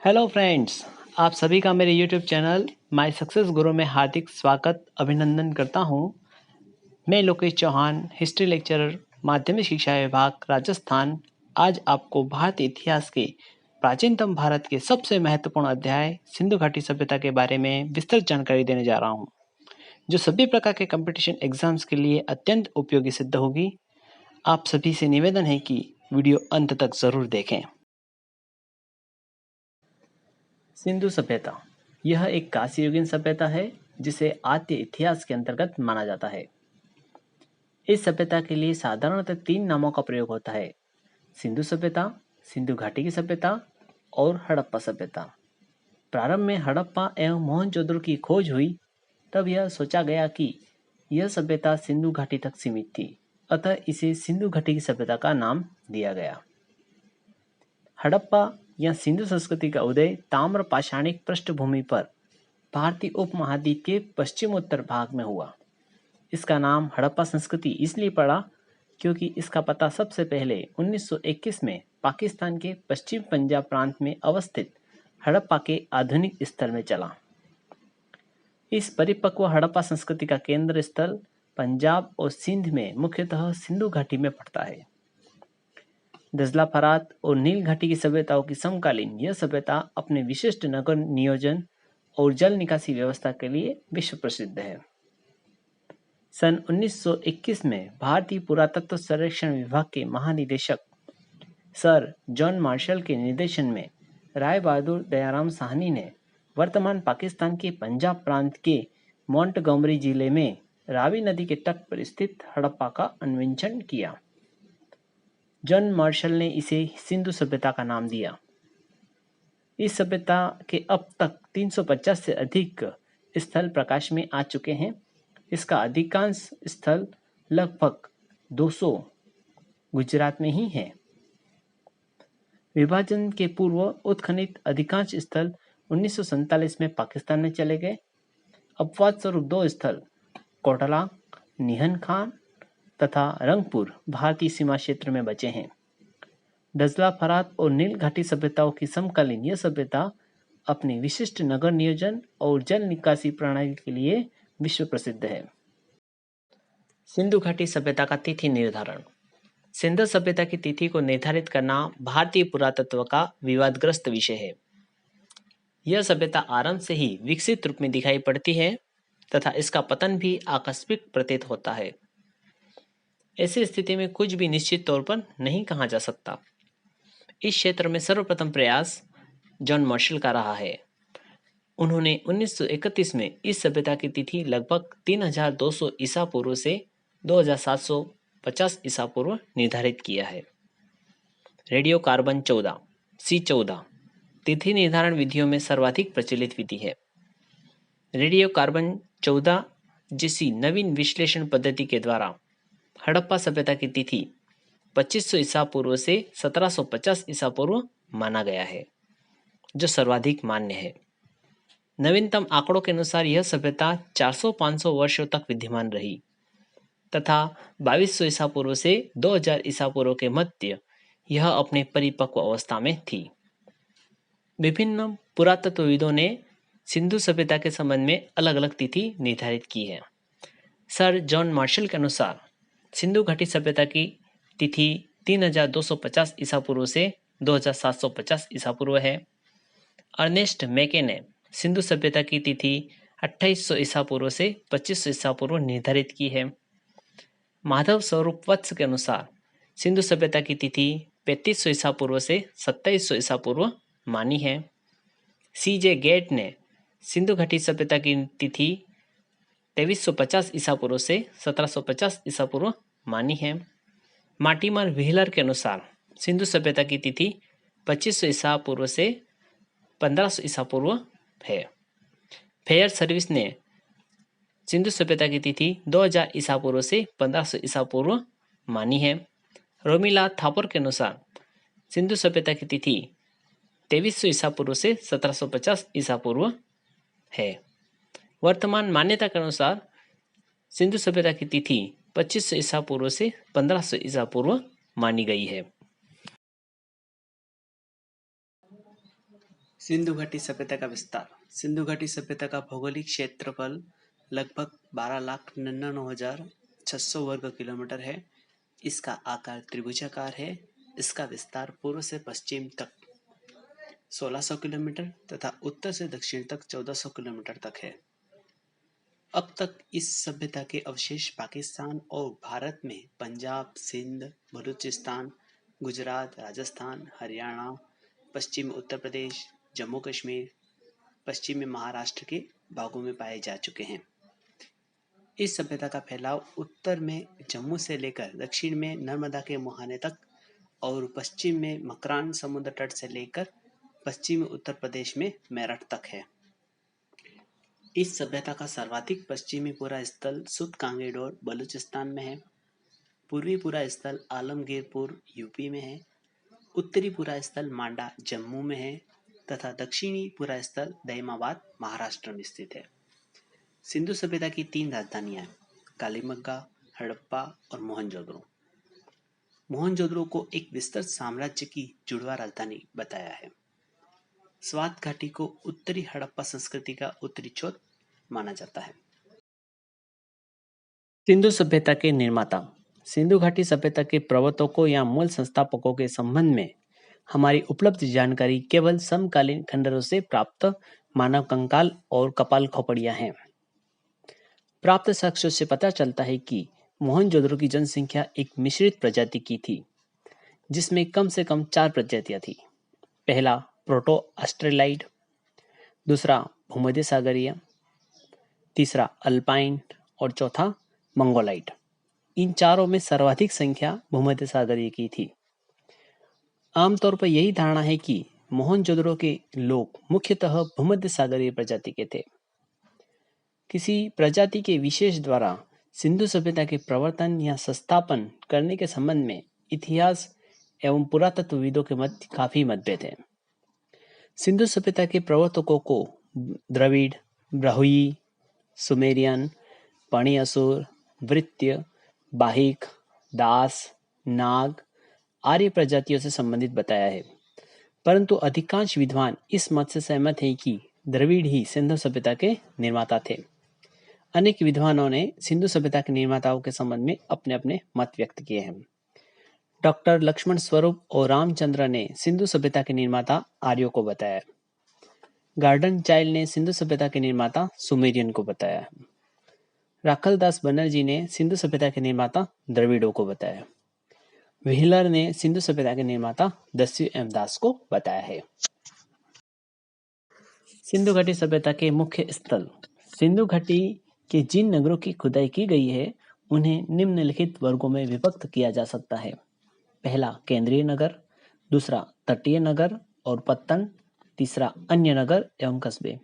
Hello friends, आप सभी का मेरे यूट्यूब चैनल माय सक्सेस गुरु में हार्दिक स्वागत अभिनंदन करता हूं। मैं लोकेश चौहान, हिस्ट्री लेक्चरर, माध्यमिक शिक्षा विभाग, राजस्थान। आज आपको भारतीय इतिहास के प्राचीनतम भारत के सबसे महत्वपूर्ण अध्याय सिंधु घाटी सभ्यता के बारे में विस्तृत जानकारी देने जा रहा हूं, जो सभी प्रकार के कंपटीशन एग्जाम्स के लिए अत्यंत उपयोगी सिद्ध होगी। आप सभी से निवेदन है कि वीडियो अंत तक जरूर देखें। सिंधु सभ्यता यह एक कांस्ययुगीन सभ्यता है जिसे आद्य इतिहास के अंतर्गत माना जाता है। इस सभ्यता के लिए साधारणतः 3 नामों का प्रयोग होता है: सिंधु सभ्यता, सिंधु घाटी की सभ्यता और हड़प्पा सभ्यता। प्रारंभ में हड़प्पा एवं मोहनजोदड़ो की खोज हुई, तब यह सोचा गया कि यह सभ्यता सिंधु घाटी तक सीमित थी, अतः इसे सिंधु घाटी की सभ्यता का नाम दिया गया। हड़प्पा या सिंधु संस्कृति का उदय ताम्र पाषाणिक पृष्ठभूमि पर भारतीय उपमहाद्वीप के पश्चिमोत्तर भाग में हुआ। इसका नाम हड़प्पा संस्कृति इसलिए पड़ा क्योंकि इसका पता सबसे पहले 1921 में पाकिस्तान के पश्चिम पंजाब प्रांत में अवस्थित हड़प्पा के आधुनिक स्थल में चला। इस परिपक्व हड़प्पा संस्कृति का केंद्र स्थल पंजाब और सिंध में मुख्यतः सिंधु घाटी में पड़ता है। दजला फरात और नील घाटी की सभ्यताओं की समकालीन यह सभ्यता अपने विशिष्ट नगर नियोजन और जल निकासी व्यवस्था के लिए विश्व प्रसिद्ध है। सन 1921 में भारतीय पुरातत्व सर्वेक्षण विभाग के महानिदेशक सर जॉन मार्शल के निर्देशन में राय बहादुर दयाराम साहनी ने वर्तमान पाकिस्तान के पंजाब प्रांत के मोंटगोमरी जिले में रावी नदी के तट पर स्थित हड़प्पा का अन्वेषण किया। जॉन मार्शल ने इसे सिंधु सभ्यता का नाम दिया। इस सभ्यता के अब तक 350 से अधिक स्थल प्रकाश में आ चुके हैं। इसका अधिकांश स्थल लगभग 200 गुजरात में ही है। विभाजन के पूर्व उत्खनित अधिकांश स्थल 1947 में पाकिस्तान में चले गए। अपवाद स्वरूप 2 स्थल कोटला, निहन खान तथा रंगपुर भारतीय सीमा क्षेत्र में बचे हैं। दजला फरात और नील घाटी सभ्यताओं की समकालीन यह सभ्यता अपनी विशिष्ट नगर नियोजन और जल निकासी प्रणाली के लिए विश्व प्रसिद्ध है। सिंधु घाटी सभ्यता का तिथि निर्धारण। सिंधु सभ्यता की तिथि को निर्धारित करना भारतीय पुरातत्व का विवादग्रस्त विषय है। यह सभ्यता आरंभ से ही विकसित रूप में दिखाई पड़ती है तथा इसका पतन भी आकस्मिक प्रतीत होता है। ऐसी स्थिति में कुछ भी निश्चित तौर पर नहीं कहा जा सकता। इस क्षेत्र में सर्वप्रथम प्रयास जॉन मार्शल का रहा है। उन्होंने 1931 में इस सभ्यता की तिथि लगभग 3200 ईसा पूर्व से 2750 ईसा पूर्व निर्धारित किया है। रेडियो कार्बन 14 C14 तिथि निर्धारण विधियों में सर्वाधिक प्रचलित विधि है। रेडियो कार्बन 14 जैसी नवीन विश्लेषण पद्धति के द्वारा हड़प्पा सभ्यता की तिथि 2500 ईसा पूर्व से 1750 ईसा पूर्व माना गया है, जो सर्वाधिक मान्य है। नवीनतम आंकड़ों के अनुसार यह सभ्यता 400-500 वर्षों तक विद्यमान रही तथा 2200 ईसा पूर्व से 2000 ईसा पूर्व के मध्य यह अपने परिपक्व अवस्था में थी। विभिन्न पुरातत्वविदों ने सिंधु सभ्यता के संबंध में अलग अलग तिथि निर्धारित की है। सर जॉन मार्शल के अनुसार सिंधु घाटी सभ्यता की तिथि 3250 ईसा पूर्व से 2750 ईसा पूर्व है। अर्नेस्ट मैके ने सिंधु सभ्यता की तिथि 2800 ईसा पूर्व से 2500 ईसा पूर्व निर्धारित की है। माधव स्वरूप वत्स के अनुसार सिंधु सभ्यता की तिथि 3500 ईसा पूर्व से 2700 ईसा पूर्व मानी है। CJ गेट ने सिंधु घाटी सभ्यता की तिथि 2350 ईसा पूर्व से 1750 ईसा पूर्व मानी है। मार्टिमर व्हीलर के अनुसार सिंधु सभ्यता की तिथि 2500 ईसा पूर्व से 1500 ईसा पूर्व है। फेयर सर्विस ने सिंधु सभ्यता की तिथि 2000 ईसा पूर्व से 1500 ईसा पूर्व मानी है। रोमिला थापर के अनुसार सिंधु सभ्यता की तिथि 2300 ईसा पूर्व से 1750 ईसा पूर्व है। वर्तमान मान्यता के अनुसार सिंधु सभ्यता की तिथि 2500 ईसा पूर्व से 1500 ईसा पूर्व मानी गई है। सिंधु घाटी सभ्यता का विस्तार। सिंधु घाटी सभ्यता का भौगोलिक क्षेत्रफल लगभग 12,99,600 वर्ग किलोमीटर है। इसका आकार त्रिभुजाकार है। इसका विस्तार पूर्व से पश्चिम तक 1600 किलोमीटर तथा उत्तर से दक्षिण तक 1400 किलोमीटर तक है। अब तक इस सभ्यता के अवशेष पाकिस्तान और भारत में पंजाब, सिंध, बलूचिस्तान, गुजरात, राजस्थान, हरियाणा, पश्चिमी उत्तर प्रदेश, जम्मू कश्मीर, पश्चिमी महाराष्ट्र के भागों में पाए जा चुके हैं। इस सभ्यता का फैलाव उत्तर में जम्मू से लेकर दक्षिण में नर्मदा के मुहाने तक और पश्चिम में मकरान समुद्र तट से लेकर पश्चिमी उत्तर प्रदेश में मेरठ तक है। इस सभ्यता का सर्वाधिक पश्चिमी पूरा स्थल सुत कांगेडोर बलूचिस्तान में है। पूर्वी पूरा स्थल आलमगीरपुर यूपी में है। उत्तरी पूरा स्थल मांडा जम्मू में है तथा दक्षिणी पूरा स्थल दैमाबाद महाराष्ट्र में स्थित है। सिंधु सभ्यता की 3 राजधानियां कालीमग्गा, हड़प्पा और मोहनजोदड़ो। मोहनजोदड़ो को एक विस्तृत साम्राज्य की जुड़वा राजधानी बताया है। स्वात घाटी को उत्तरी हड़प्पा संस्कृति का उत्तरी छोर माना जाता है। सिंधु सभ्यता के निर्माता। सिंधु घाटी सभ्यता के प्रवर्तकों या मूल संस्थापकों के संबंध में हमारी उपलब्ध जानकारी केवल समकालीन खंडरों से प्राप्त मानव कंकाल और कपाल खोपड़ियां हैं। प्राप्त साक्ष्यों से पता चलता है कि मोहनजोदड़ो की जनसंख्या एक मिश्रित प्रजाति की थी, जिसमें कम से कम 4 प्रजातियां थी। पहला प्रोटो ऑस्ट्रेलाइड, दूसरा भूमध्य सागरीय, तीसरा अल्पाइन और चौथा मंगोलाइड। इन चारों में सर्वाधिक संख्या भूमध्य सागरीय की थी। आमतौर पर यही धारणा है कि मोहनजोदड़ो के लोग मुख्यतः भूमध्य सागरीय प्रजाति के थे। किसी प्रजाति के विशेष द्वारा सिंधु सभ्यता के प्रवर्तन या संस्थापन करने के संबंध में इतिहास एवं पुरातत्वविदों के मध्य काफी मतभेद है। सिंधु सभ्यता के प्रवर्तकों को द्रविड़, ब्राह्मी, सुमेरियन, पाणी असुर, वृत्य, बाहिक, दास, नाग, आर्य प्रजातियों से संबंधित बताया है, परंतु अधिकांश विद्वान इस मत से सहमत हैं कि द्रविड़ ही सिंधु सभ्यता के निर्माता थे। अनेक विद्वानों ने सिंधु सभ्यता के निर्माताओं के संबंध में अपने अपने मत व्यक्त किए हैं। डॉक्टर लक्ष्मण स्वरूप और रामचंद्र ने सिंधु सभ्यता के निर्माता आर्यों को बताया। गार्डन चाइल्ड ने सिंधु सभ्यता के निर्माता सुमेरियन को बताया। राखलदास बनर्जी ने सिंधु सभ्यता के निर्माता द्रविड़ों को बताया। व्हीलर ने सिंधु सभ्यता के निर्माता दस्यु एम दास को बताया है। सिंधु घाटी सभ्यता के मुख्य स्थल। सिंधु घाटी के जिन नगरों की खुदाई की गई है, उन्हें निम्नलिखित वर्गों में विभक्त किया जा सकता है। पहला केंद्रीय नगर, दूसरा तटीय नगर और पत्तन, तीसरा अन्य नगर एवं कस्बे।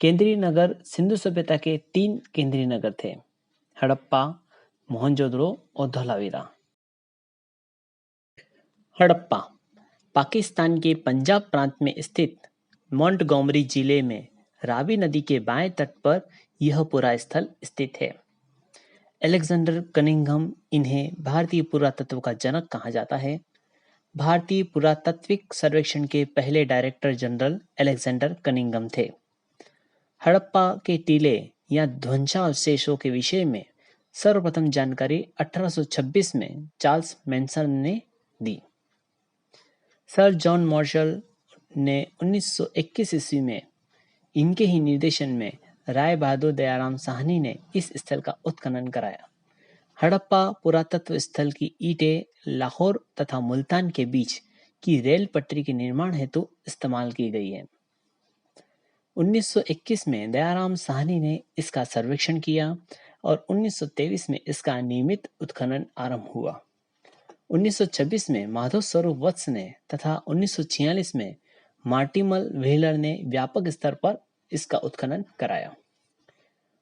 केंद्रीय नगर सिंधु सभ्यता के 3 केंद्रीय नगर थे, हड़प्पा, मोहनजोदड़ो और धौलावीरा। हड़प्पा पाकिस्तान के पंजाब प्रांत में स्थित मोंटगोमरी जिले में रावी नदी के बाएं तट पर यह पूरा स्थल स्थित है। अलेक्जेंडर कनिंघम इन्हें भारतीय पुरातत्व का जनक कहा जाता है। भारतीय पुरातात्विक सर्वेक्षण के पहले डायरेक्टर जनरल अलेक्जेंडर कनिंघम थे। हड़प्पा के टीले या ध्वंसावशेषों के विषय में सर्वप्रथम जानकारी 1826 में चार्ल्स मैनसन ने दी। सर जॉन मार्शल ने 1921 ईस्वी में इनके ही निर्देशन में राय बहादुर दयाराम साहनी ने इस स्थल का उत्खनन कराया। हड़प्पा पुरातत्व स्थल की ईंटें लाहौर तथा मुल्तान के बीच की रेल पटरी के निर्माण हेतु इस्तेमाल की गई है। 1921 में दयाराम साहनी ने इसका सर्वेक्षण किया और 1923 में इसका नियमित उत्खनन आरंभ हुआ। 1926 में माधव स्वरूप वत्स ने तथा 1946 में मार्टिमल व्हीलर ने व्यापक स्तर पर इसका उत्खनन कराया।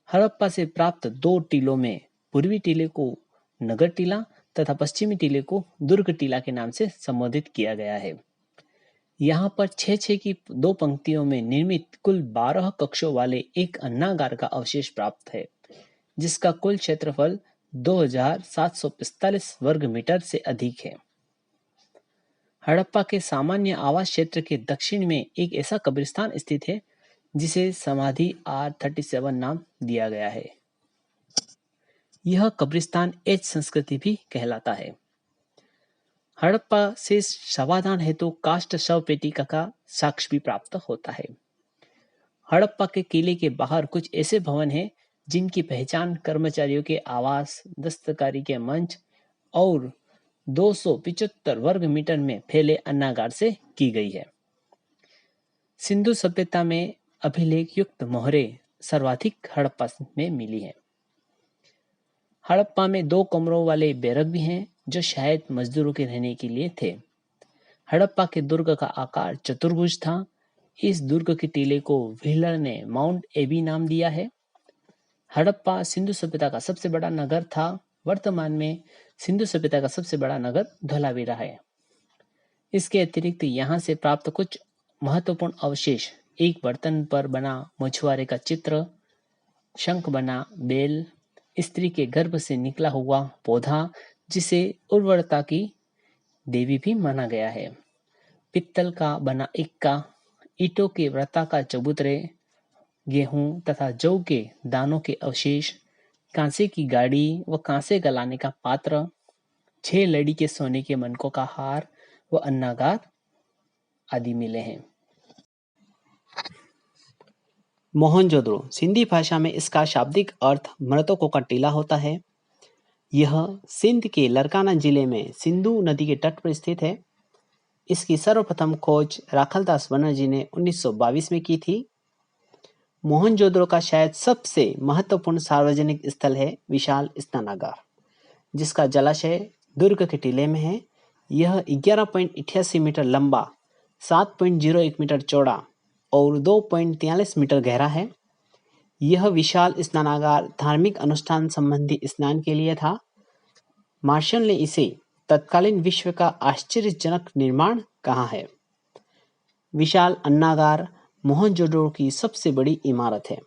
हड़प्पा से प्राप्त 2 टीलों में पूर्वी टीले को नगर टीला तथा पश्चिमी टीले को दुर्ग टीला के नाम से संबोधित किया गया है। यहाँ पर 6-6 की 2 पंक्तियों में निर्मित कुल 12 कक्षों वाले एक अन्नागार का अवशेष प्राप्त है, जिसका कुल क्षेत्रफल 2745 वर्ग मीटर से अधिक है। हड़प्पा के सामान्य आवास क्षेत्र के दक्षिण में एक ऐसा कब्रिस्तान स्थित है जिसे समाधि R37 नाम दिया गया है। यह कब्रिस्तान एच संस्कृति भी कहलाता है। हड़प्पा से शवाधान हेतु काष्ठ शव पेटिका का साक्ष्य भी प्राप्त होता है। हड़प्पा के किले के बाहर कुछ ऐसे भवन हैं जिनकी पहचान कर्मचारियों के आवास, दस्तकारी के मंच और 275 वर्ग मीटर में फैले अन्नागार से की गई है। सिंधु सभ्यता में अभिलेख युक्त मोहरें सर्वाधिक हड़प्पा में मिली हैं। हड़प्पा में 2 कमरों वाले बैरक भी हैं जो शायद मजदूरों के रहने के लिए थे। हड़प्पा के दुर्ग का आकार चतुर्भुज था। इस दुर्ग के टीले को व्हीलर ने माउंट एबी नाम दिया है। हड़प्पा सिंधु सभ्यता का सबसे बड़ा नगर था। वर्तमान में सिंधु सभ्यता का सबसे बड़ा नगर धोलावीरा है। इसके अतिरिक्त यहाँ से प्राप्त कुछ महत्वपूर्ण अवशेष एक बर्तन पर बना मछुआरे का चित्र, शंख बना बेल, स्त्री के गर्भ से निकला हुआ पौधा जिसे उर्वरता की देवी भी माना गया है, पित्तल का बना इक्का, ईंटों के वृत्ताकार चबूतरे, गेहूं तथा जौ के दानों के अवशेष, कांसे की गाड़ी व कांसे गलाने का पात्र, 6 लड़ी के सोने के मनकों का हार व अन्नागार आदि मिले हैं। मोहनजोदड़ो सिंधी भाषा में इसका शाब्दिक अर्थ मृतकों का टीला होता है। यह सिंध के लरकाना जिले में सिंधु नदी के तट पर स्थित है। इसकी सर्वप्रथम खोज राखलदास बनर्जी ने 1922 में की थी। मोहनजोदड़ो का शायद सबसे महत्वपूर्ण सार्वजनिक स्थल है विशाल स्नानागार, जिसका जलाशय दुर्ग के टीले में है। यह 11.88 मीटर लंबा, 7.01 मीटर चौड़ा और 2.43 मीटर गहरा है। यह विशाल स्नानागार धार्मिक अनुष्ठान संबंधी स्नान के लिए था। मार्शल ने इसे तत्कालीन विश्व का आश्चर्यजनक निर्माण कहा है। विशाल अन्नागार मोहनजोदड़ो की सबसे बड़ी इमारत है,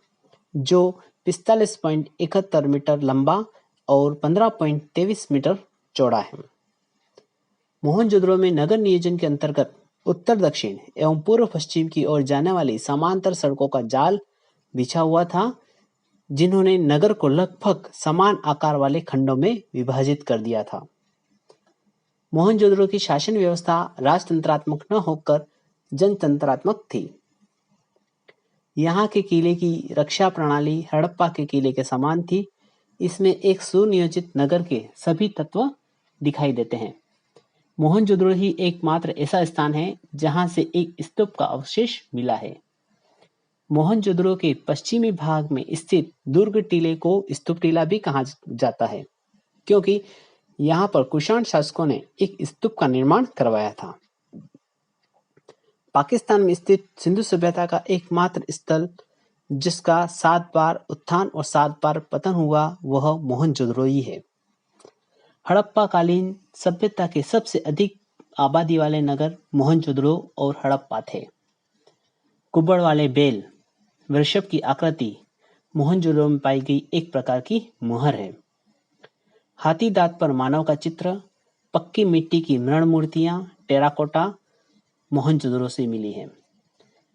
जो 45.71 मीटर लंबा और 15.23 मीटर चौड़ा है। मोहनजोदड़ो में नगर नियोजन के अंतर्गत उत्तर दक्षिण एवं पूर्व पश्चिम की ओर जाने वाली समांतर सड़कों का जाल बिछा हुआ था, जिन्होंने नगर को लगभग समान आकार वाले खंडों में विभाजित कर दिया था। मोहनजोदड़ो की शासन व्यवस्था राजतंत्रात्मक न होकर जनतंत्रात्मक थी। यहाँ के किले की रक्षा प्रणाली हड़प्पा के किले के समान थी। इसमें एक सुनियोजित नगर के सभी तत्व दिखाई देते हैं। मोहनजोदड़ो ही एकमात्र ऐसा स्थान है जहां से एक स्तूप का अवशेष मिला है। मोहनजोदड़ो के पश्चिमी भाग में स्थित दुर्ग टीले को स्तूप टीला भी कहा जाता है, क्योंकि यहाँ पर कुषाण शासकों ने एक स्तूप का निर्माण करवाया था। पाकिस्तान में स्थित सिंधु सभ्यता का एकमात्र स्थल जिसका 7 बार उत्थान और 7 बार पतन हुआ, वह मोहनजोदड़ो ही है। हड़प्पा कालीन सभ्यता के सबसे अधिक आबादी वाले नगर मोहनजोदड़ो और हड़प्पा थे। कुबड़ वाले बैल, वृषभ की आकृति मोहनजोदड़ो में पाई गई एक प्रकार की मुहर है। हाथी दांत पर मानव का चित्र, पक्की मिट्टी की मृण मूर्तियां, टेराकोटा मोहनजोदड़ो से मिली है।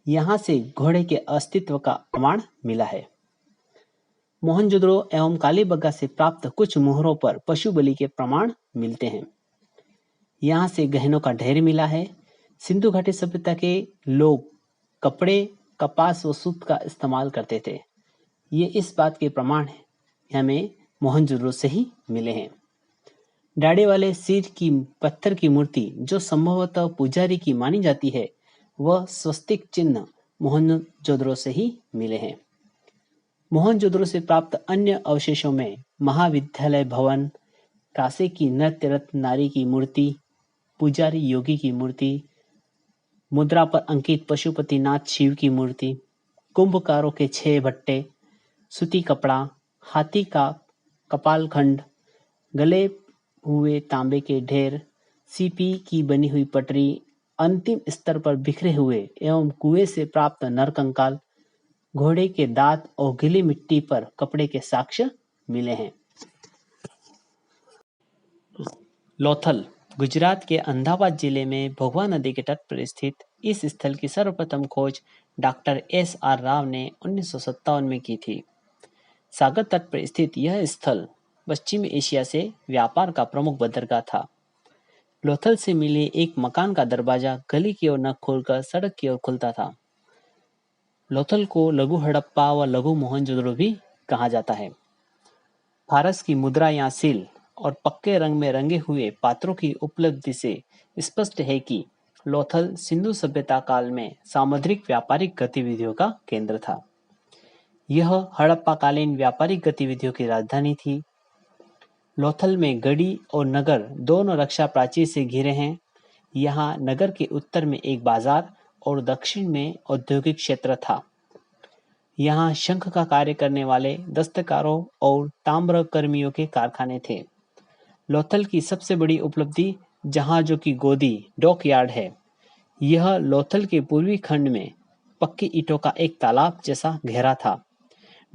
यहाँ से घोड़े के अस्तित्व का प्रमाण मिला है। मोहनजोदड़ो एवं कालीबंगा से प्राप्त कुछ मोहरों पर पशु बलि के प्रमाण मिलते हैं। यहाँ से गहनों का ढेर मिला है। सिंधु घाटी सभ्यता के लोग कपड़े, कपास व सूत का इस्तेमाल करते थे। ये इस बात के प्रमाण हमें मोहनजोदड़ो से ही मिले हैं। डाढ़े वाले सिर की पत्थर की मूर्ति जो संभवतः पुजारी की मानी जाती है, वह स्वस्तिक चिन्ह मोहनजोदड़ो से ही मिले हैं। मोहनजोदड़ो से प्राप्त अन्य अवशेषों में महाविद्यालय भवन, कांसे की नृत्य रत्न नारी की मूर्ति, पुजारी योगी की मूर्ति, मुद्रा पर अंकित पशुपतिनाथ शिव की मूर्ति, कुंभकारों के 6 भट्टे, सूती कपड़ा, हाथी का कपालखंड, गले हुए तांबे के ढेर, सीपी की बनी हुई पटरी, अंतिम स्तर पर बिखरे हुए एवं कुएं से प्राप्त नरकंकाल, घोड़े के दांत और गीली मिट्टी पर कपड़े के साक्ष्य मिले हैं। लोथल गुजरात के अहमदाबाद जिले में भोगवा नदी के तट पर स्थित इस स्थल की सर्वप्रथम खोज डॉक्टर S.R. राव ने 1957 में की थी। सागर तट पर स्थित यह स्थल पश्चिमी एशिया से व्यापार का प्रमुख बंदरगाह था। लोथल से मिले एक मकान का दरवाजा गली की ओर न खोलकर सड़क की ओर खुलता था। लोथल को लघु हड़प्पा व लघु मोहनजोदड़ो भी कहा जाता है। फारस की मुद्रा या सील और पक्के रंग में रंगे हुए पात्रों की उपलब्धि से स्पष्ट है कि लोथल सिंधु सभ्यता काल में सामुद्रिक व्यापारिक गतिविधियों का केंद्र था। यह हड़प्पाकालीन व्यापारिक गतिविधियों की राजधानी थी। लोथल में गढ़ी और नगर दोनों रक्षा प्राचीर से घिरे हैं। यहाँ नगर के उत्तर में एक बाजार और दक्षिण में औद्योगिक क्षेत्र था। यहाँ शंख का कार्य करने वाले दस्तकारों और ताम्र कर्मियों के कारखाने थे। लोथल की सबसे बड़ी उपलब्धि जहाजों की गोदी डॉक यार्ड है। यह लोथल के पूर्वी खंड में पक्की ईंटों का एक तालाब जैसा घेरा था।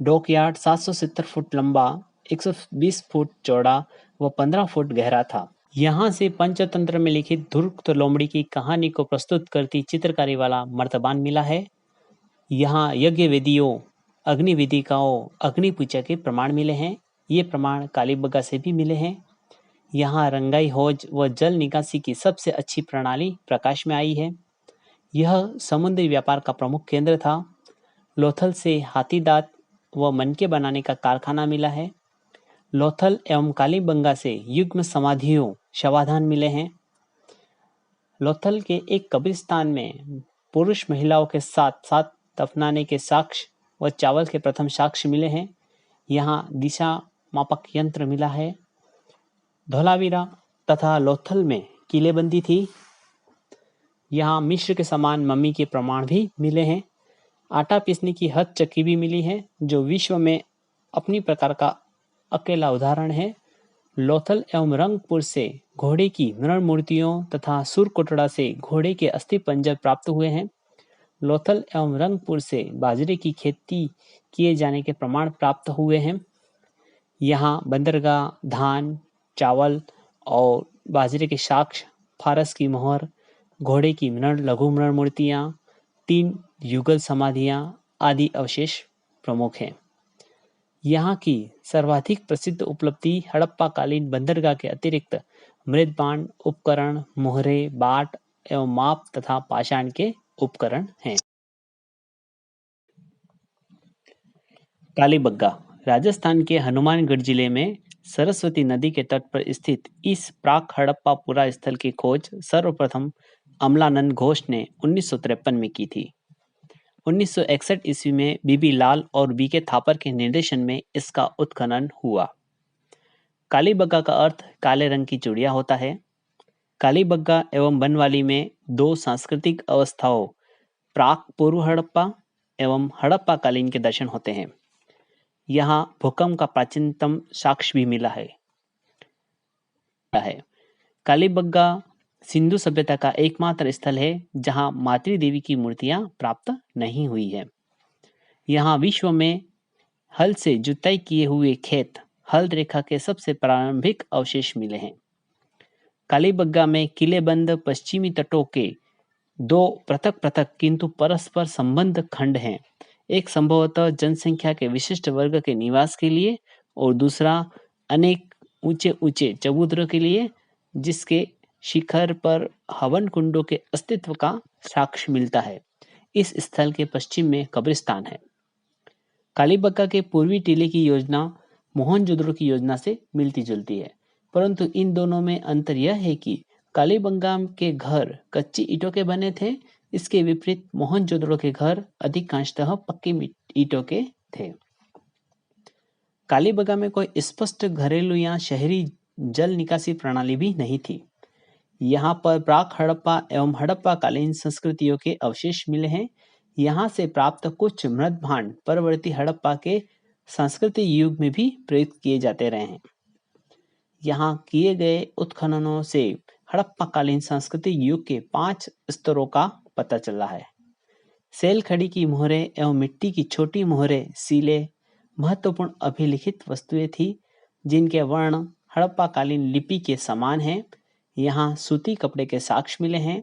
डॉक यार्ड 770 फुट लंबा, 120 फुट चौड़ा व 15 फुट गहरा था। यहाँ से पंचतंत्र में लिखित धूर्त लोमड़ी की कहानी को प्रस्तुत करती चित्रकारी वाला मर्तबान मिला है। यहाँ यज्ञ वेदियों, अग्नि वेदिकाओं, अग्नि पूजा के प्रमाण मिले हैं। ये प्रमाण कालीबंगा से भी मिले हैं। यहाँ रंगाई हौज व जल निकासी की सबसे अच्छी प्रणाली प्रकाश में आई है। यह समुद्री व्यापार का प्रमुख केंद्र था। लोथल से हाथी दांत व मनके बनाने का कारखाना मिला है। लोथल एवं कालीबंगा से युग्म समाधियों शवाधान मिले हैं। लोथल के एक कब्रिस्तान में पुरुष महिलाओं के साथ साथ दफनाने के साक्ष्य व चावल के प्रथम साक्ष्य मिले हैं। यहाँ दिशा मापक यंत्र मिला है। धोलावीरा तथा लोथल में किलेबंदी थी। यहाँ मिस्र के समान मम्मी के प्रमाण भी मिले हैं। आटा पीसने की हथ चक्की भी मिली है, जो विश्व में अपनी प्रकार का अकेला उदाहरण है। लोथल एवं रंगपुर से घोड़े की मृण मूर्तियों तथा सुरकोटड़ा से घोड़े के अस्थि पंजर प्राप्त हुए हैं। लोथल एवं रंगपुर से बाजरे की खेती किए जाने के प्रमाण प्राप्त हुए हैं। यहाँ बंदरगाह, धान, चावल और बाजरे के साक्ष्य, फारस की मोहर, घोड़े की मृण लघु मृण मूर्तियाँ, 3 युगल समाधियाँ आदि अवशेष प्रमुख हैं। यहाँ की सर्वाधिक प्रसिद्ध उपलब्धि हड़प्पाकालीन बंदरगाह के अतिरिक्त मृदपान उपकरण, मोहरे, बाट एवं माप तथा पाषाण के उपकरण हैं। कालीबंगा राजस्थान के हनुमानगढ़ जिले में सरस्वती नदी के तट पर स्थित इस प्राक हड़प्पापुरा स्थल की खोज सर्वप्रथम अमलानंद घोष ने 1953 में की थी। 1961 ईस्वी में बीबी लाल और बीके थापर के निर्देशन में इसका उत्खनन हुआ। कालीबंगा का अर्थ काले रंग की चूड़िया होता है। कालीबंगा एवं बनवाली में 2 सांस्कृतिक अवस्थाओं प्राक पूर्व हड़प्पा एवं हड़प्पा कालीन के दर्शन होते हैं। यहाँ भूकंप का प्राचीनतम साक्ष्य भी मिला है। कालीबंगा सिंधु सभ्यता का एकमात्र स्थल है जहां मातृ देवी की मूर्तियां प्राप्त नहीं हुई है। यहाँ विश्व में हल से जुताई किए हुए खेत हल रेखा के सबसे प्रारंभिक अवशेष मिले हैं। कालीबंगा में किलेबंद पश्चिमी तटों के 2 पृथक पृथक किंतु परस्पर संबंध खंड हैं। एक संभवतः जनसंख्या के विशिष्ट वर्ग के निवास के लिए और दूसरा अनेक ऊंचे ऊंचे चबूतरों के लिए, जिसके शिखर पर हवन कुंडों के अस्तित्व का साक्ष्य मिलता है। इस स्थल के पश्चिम में कब्रिस्तान है। कालीबंगा के पूर्वी टीले की योजना मोहनजोदड़ो की योजना से मिलती जुलती है, परंतु इन दोनों में अंतर यह है कि कालीबंगा के घर कच्ची ईंटों के बने थे। इसके विपरीत मोहनजोदड़ो के घर अधिकांशतः पक्की ईंटों के थे। कालीबंगा में कोई स्पष्ट घरेलू या शहरी जल निकासी प्रणाली भी नहीं थी। यहाँ पर प्राक हड़प्पा एवं हड़प्पा कालीन संस्कृतियों के अवशेष मिले हैं। यहाँ से प्राप्त कुछ मृद भांड परवर्ती हड़प्पा के सांस्कृतिक युग में भी प्रयुक्त किए जाते रहे हैं। यहाँ किए गए उत्खननों से हड़प्पा कालीन सांस्कृतिक युग के 5 स्तरों का पता चला है। सेल खड़ी की मोहरें एवं मिट्टी की छोटी मोहरें सीले महत्वपूर्ण अभिलिखित वस्तुएं थी, जिनके वर्ण हड़प्पा कालीन लिपि के समान हैं। यहाँ सूती कपड़े के साक्ष्य मिले हैं।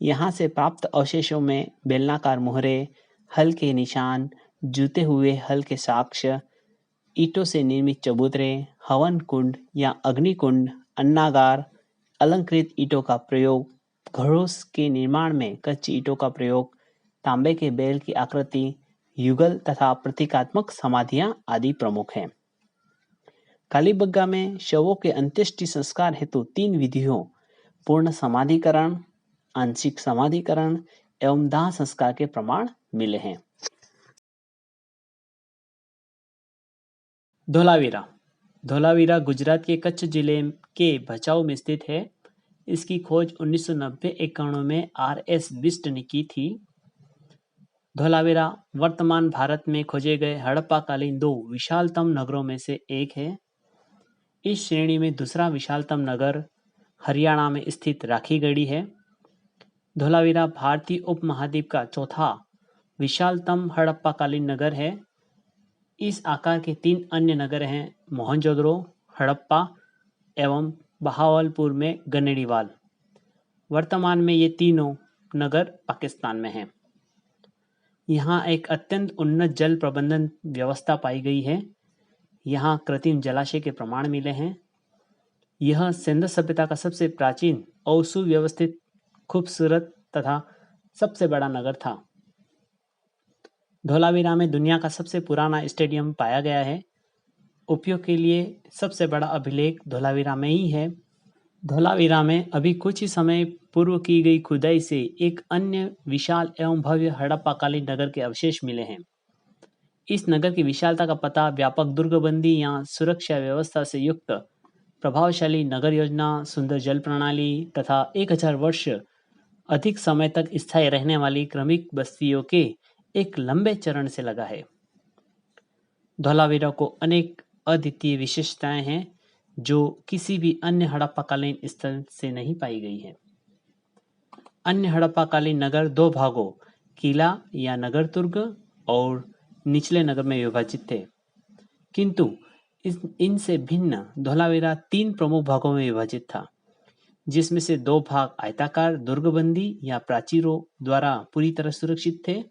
यहाँ से प्राप्त अवशेषों में बेलनाकार मोहरे, हल के निशान, जूते हुए हल के साक्ष्य, ईंटों से निर्मित चबूतरे, हवन कुंड या अग्निकुंड, अन्नागार, अलंकृत ईंटों का प्रयोग, घरों के निर्माण में कच्ची ईंटों का प्रयोग, तांबे के बैल की आकृति, युगल तथा प्रतीकात्मक समाधियां आदि प्रमुख हैं। कालीबंगा में शवों के अंत्येष्टि संस्कार हेतु 3 विधियों पूर्ण समाधिकरण, आंशिक समाधिकरण एवं दाह संस्कार के प्रमाण मिले हैं। धोलावीरा धोलावीरा गुजरात के कच्छ जिले के भचाऊ में स्थित है। इसकी खोज 1990-91 में R.S. बिष्ट ने की थी। धोलावीरा वर्तमान भारत में खोजे गए हड़प्पाकालीन 2 विशालतम नगरों में से एक है। इस श्रेणी में दूसरा विशालतम नगर हरियाणा में स्थित राखीगढ़ी है। धोलावीरा भारतीय उपमहाद्वीप का चौथा विशालतम हड़प्पाकालीन नगर है। इस आकार के 3 अन्य नगर हैं मोहनजोदड़ो, हड़प्पा एवं बहावलपुर में गनेड़ीवाल। वर्तमान में ये तीनों नगर पाकिस्तान में हैं। यहाँ एक अत्यंत उन्नत जल प्रबंधन व्यवस्था पाई गई है। यहाँ कृत्रिम जलाशय के प्रमाण मिले हैं। यह सिंध सभ्यता का सबसे प्राचीन और सुव्यवस्थित, खूबसूरत तथा सबसे बड़ा नगर था। धोलावीरा में दुनिया का सबसे पुराना स्टेडियम पाया गया है। उपयोग के लिए सबसे बड़ा अभिलेख धोलावीरा में ही है। धोलावीरा में अभी कुछ ही समय पूर्व की गई खुदाई से एक अन्य विशाल एवं भव्य हड़प्पाकालीन नगर के अवशेष मिले हैं। इस नगर की विशालता का पता व्यापक दुर्गबंदी या सुरक्षा व्यवस्था से युक्त प्रभावशाली नगर योजना, सुंदर जल प्रणाली तथा 1000 वर्ष अधिक समय तक स्थायी रहने वाली क्रमिक बस्तियों के एक लंबे चरण से लगा है। धोलावीरा को अनेक अद्वितीय विशेषताएं हैं जो किसी भी अन्य हड़प्पाकालीन स्थल से नहीं पाई गई है। अन्य हड़प्पाकालीन नगर 2 भागों किला या नगर तुर्ग और निचले नगर में विभाजित थे, किंतु इनसे भिन्न धोलावीरा 3 प्रमुख भागों में विभाजित था, जिसमें से 2 भाग आयताकार दुर्गबंदी या प्राचीरों द्वारा पूरी तरह सुरक्षित थे।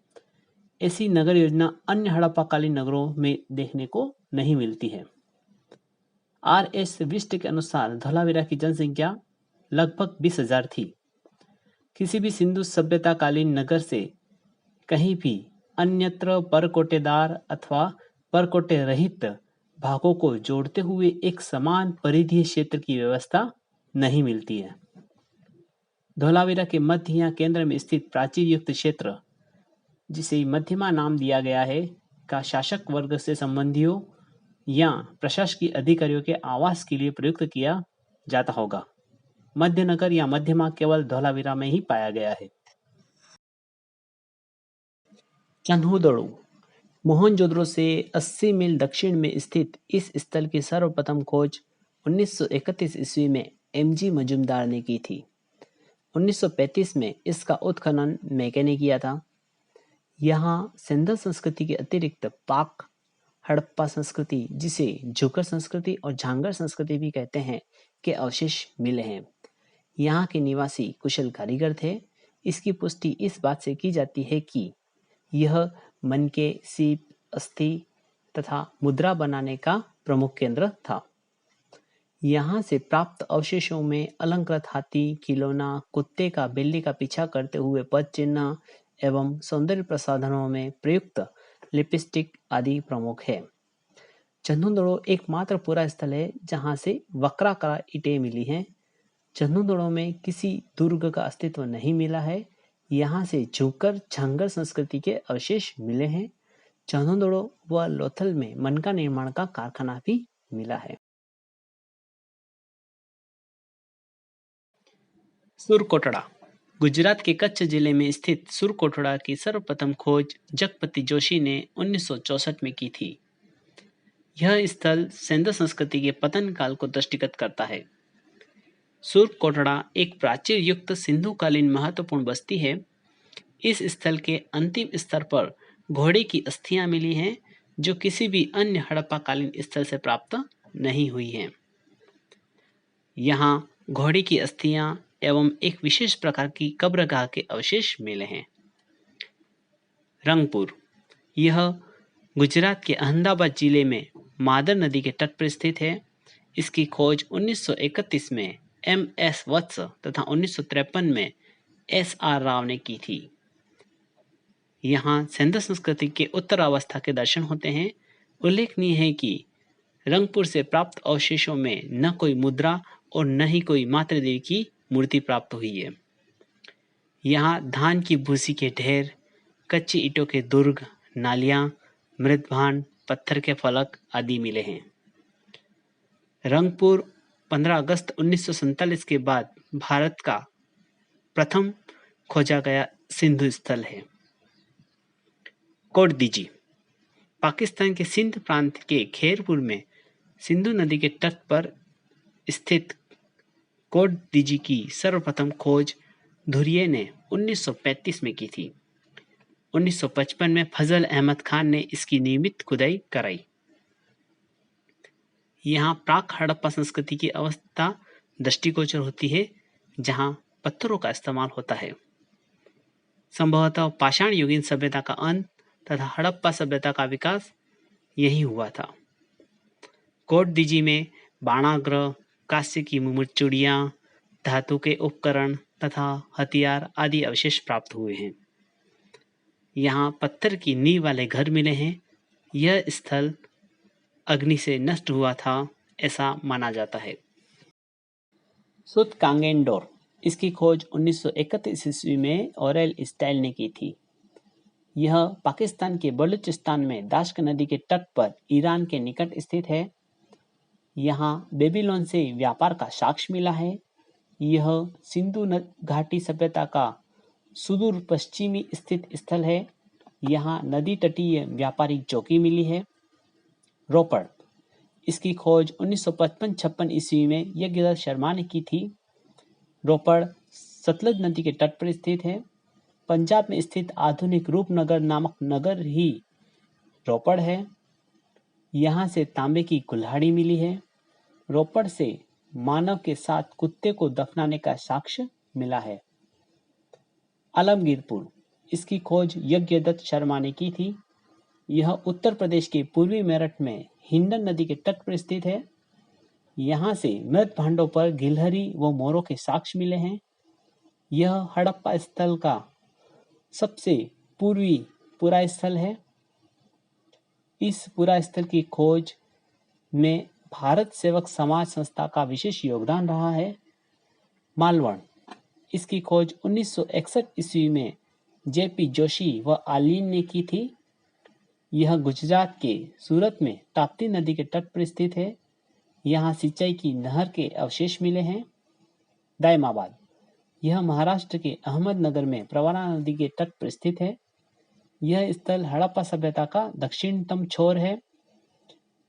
ऐसी नगर योजना अन्य हड़प्पाकालीन नगरों में देखने को नहीं मिलती है। R.S. बिष्ट के अनुसार धोलावीरा की जनसंख्या लगभग 20,000 थी। किसी भी सिंधु सभ्यता कालीन नगर से कहीं भी अन्यत्र परकोटेदार अथवा परकोटे रहित भागों को जोड़ते हुए एक समान परिधीय क्षेत्र की व्यवस्था नहीं मिलती है। धोलावीरा के मध्य या केंद्र में स्थित प्राचीर युक्त क्षेत्र, जिसे मध्यमा नाम दिया गया है, का शासक वर्ग से संबंधियों या प्रशासकीय अधिकारियों के आवास के लिए प्रयुक्त किया जाता होगा। मध्यनगर या मध्यमा केवल धोलावीरा में ही पाया गया है। चन्हुदड़ो मोहनजोदड़ो से 80 मील दक्षिण में स्थित इस स्थल की सर्वप्रथम खोज 1931 ईस्वी में M.G. मजूमदार ने की थी। 1935 में इसका उत्खनन मैके ने किया था। यहाँ सिंध संस्कृति के अतिरिक्त पाक, हड़प्पा संस्कृति, जिसे झुकर संस्कृति और झांगर संस्कृति भी कहते हैं, के अवशेष मिले हैं। यहाँ के निवासी कुशल कारीगर थे। इसकी पुष्टि इस बात से की जाती है कि यह मनके, सीप, अस्थि तथा मुद्रा बनाने का प्रमुख केंद्र था। यहाँ से प्राप्त अवशेषों में अलंकृत हाथी, खिलौना, कुत्ते का बिल्ली का पीछा करते हुए पद चिन्ह एवं सौंदर्य प्रसाधनों में प्रयुक्त लिपस्टिक आदि प्रमुख है। चन्हुदड़ो एकमात्र पूरा स्थल है जहाँ से वक्राकार ईंटें मिली हैं। चन्हुदड़ो में किसी दुर्ग का अस्तित्व नहीं मिला है। यहाँ से झुकर झांगर संस्कृति के अवशेष मिले हैं। चन्हुदड़ो व लोथल में मनका निर्माण का कारखाना भी मिला है। सुरकोटड़ा गुजरात के कच्छ जिले में स्थित सुरकोटड़ा की सर्वप्रथम खोज जगपति जोशी ने 1964 में की थी। यह स्थल सिंध संस्कृति के पतन काल को दृष्टिगत करता है। सुरकोटड़ा एक प्राचीर युक्त सिंधुकालीन महत्वपूर्ण बस्ती है। इस स्थल के अंतिम स्तर पर घोड़े की अस्थियां मिली हैं, जो किसी भी अन्य हड़प्पाकालीन स्थल से प्राप्त नहीं हुई हैं। यहाँ घोड़े की अस्थियां एवं एक विशेष प्रकार की कब्रगाह के अवशेष मिले हैं। रंगपुर, यह गुजरात के अहमदाबाद जिले में मादर नदी के तट पर स्थित है। इसकी खोज 1931 में एम.एस. वत्स तथा 1953 में एस.आर. राव ने की थी। यहाँ सिंधु संस्कृति के उत्तरावस्था के दर्शन होते हैं। उल्लेखनीय है कि रंगपुर से प्राप्त अवशेषों में न कोई मुद्रा और न ही कोई मातृ देवी की मूर्ति प्राप्त हुई है। यहाँ धान की भूसी के ढेर, कच्ची ईंटों के दुर्ग, नालियां, मृदभांड, पत्थर के फलक आदि मिले हैं। रंगपुर 15 अगस्त 1947 के बाद भारत का प्रथम खोजा गया सिंधु स्थल है। कोट दीजी, पाकिस्तान के सिंध प्रांत के खैरपुर में सिंधु नदी के तट पर स्थित कोट दीजी की सर्वप्रथम खोज धुरिये ने 1935 में की थी। 1955 में फजल अहमद खान ने इसकी नियमित खुदाई कराई। यहाँ प्राक हड़प्पा संस्कृति की अवस्था दृष्टिगोचर होती है, जहाँ पत्थरों का इस्तेमाल होता है। संभवतः पाषाण युगीन सभ्यता का अंत तथा हड़प्पा सभ्यता का विकास यही हुआ था। कोट दीजी में बाणाग्रह, कांस्य की मुर्चुड़ियाँ, धातु के उपकरण तथा हथियार आदि अवशेष प्राप्त हुए हैं। यहाँ पत्थर की नींव वाले घर मिले हैं। यह स्थल अग्नि से नष्ट हुआ था, ऐसा माना जाता है। सुतकांगेंडोर, इसकी खोज 1931 ईस्वी में ओरेल स्टाइल ने की थी। यह पाकिस्तान के बलूचिस्तान में दाश्क नदी के तट पर ईरान के निकट स्थित है। यहाँ बेबीलोन से व्यापार का साक्ष्य मिला है। यह सिंधु घाटी सभ्यता का सुदूर पश्चिमी स्थित स्थल है। यहाँ नदी तटीय व्यापारिक चौकी मिली है। रोपड़, इसकी खोज 1955-56 ईस्वी में यज्ञदत्त शर्मा ने की थी। रोपड़ सतलज नदी के तट पर स्थित है। पंजाब में स्थित आधुनिक रूपनगर नामक नगर ही रोपड़ है। यहाँ से तांबे की कुल्हाड़ी मिली है। रोपड़ से मानव के साथ कुत्ते को दफनाने का साक्ष्य मिला है। आलमगीरपुर, इसकी खोज यज्ञदत्त शर्मा ने की थी। यह उत्तर प्रदेश के पूर्वी मेरठ में हिंडन नदी के तट पर स्थित है। यहाँ से मृत भांडों पर गिलहरी व मोरों के साक्ष्य मिले हैं। यह हड़प्पा स्थल का सबसे पूर्वी पुरा स्थल है। इस पुरा स्थल की खोज में भारत सेवक समाज संस्था का विशेष योगदान रहा है। मालवण, इसकी खोज 1961 ईस्वी में जे.पी. जोशी व आलीन ने की थी। यह गुजरात के सूरत में ताप्ती नदी के तट पर स्थित है। यहाँ सिंचाई की नहर के अवशेष मिले हैं। दायमाबाद, यह महाराष्ट्र के अहमदनगर में प्रवरा नदी के तट पर स्थित है। यह स्थल हड़प्पा सभ्यता का दक्षिणतम छोर है।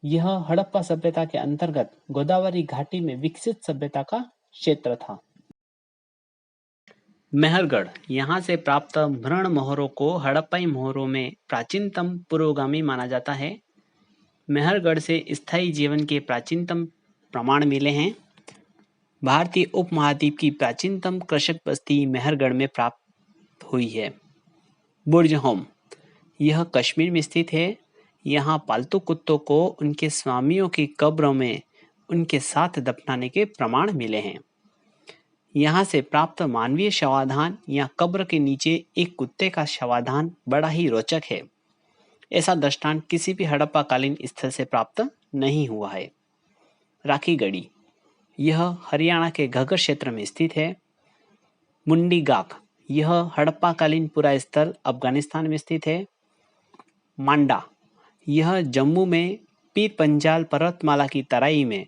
यह हड़प्पा सभ्यता के अंतर्गत गोदावरी घाटी में विकसित सभ्यता का क्षेत्र था। मेहरगढ़, यहाँ से प्राप्त मृण मोहरों को हड़प्पाई मोहरों में प्राचीनतम पुरोगामी माना जाता है। मेहरगढ़ से स्थायी जीवन के प्राचीनतम प्रमाण मिले हैं। भारतीय उपमहाद्वीप की प्राचीनतम कृषक बस्ती मेहरगढ़ में प्राप्त हुई है। बुर्ज होम, यह कश्मीर में स्थित है। यहाँ पालतू कुत्तों को उनके स्वामियों की कब्रों में उनके साथ दफनाने के प्रमाण मिले हैं। यहाँ से प्राप्त मानवीय शवाधान या कब्र के नीचे एक कुत्ते का शवाधान बड़ा ही रोचक है। ऐसा दृष्टांत किसी भी हड़प्पा कालीन स्थल से प्राप्त नहीं हुआ है। राखीगढ़ी, यह हरियाणा के घग्गर क्षेत्र में स्थित है। मुंडी गाक, यह हड़प्पा कालीन पुरा स्थल अफगानिस्तान में स्थित है। मांडा, यह जम्मू में पीर पंजाल पर्वतमाला की तराई में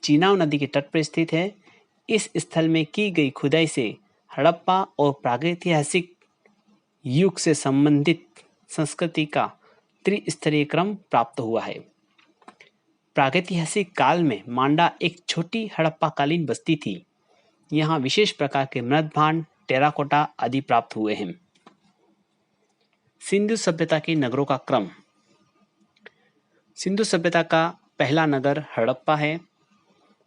चीनाव नदी के तट पर स्थित है। इस स्थल में की गई खुदाई से हड़प्पा और प्रागैतिहासिक युग से संबंधित संस्कृति का त्रिस्तरीय क्रम प्राप्त हुआ है। प्रागैतिहासिक काल में मांडा एक छोटी हड़प्पाकालीन बस्ती थी। यहाँ विशेष प्रकार के मृदभांड, टेराकोटा आदि प्राप्त हुए हैं। सिंधु सभ्यता के नगरों का क्रम। सिंधु सभ्यता का पहला नगर हड़प्पा है।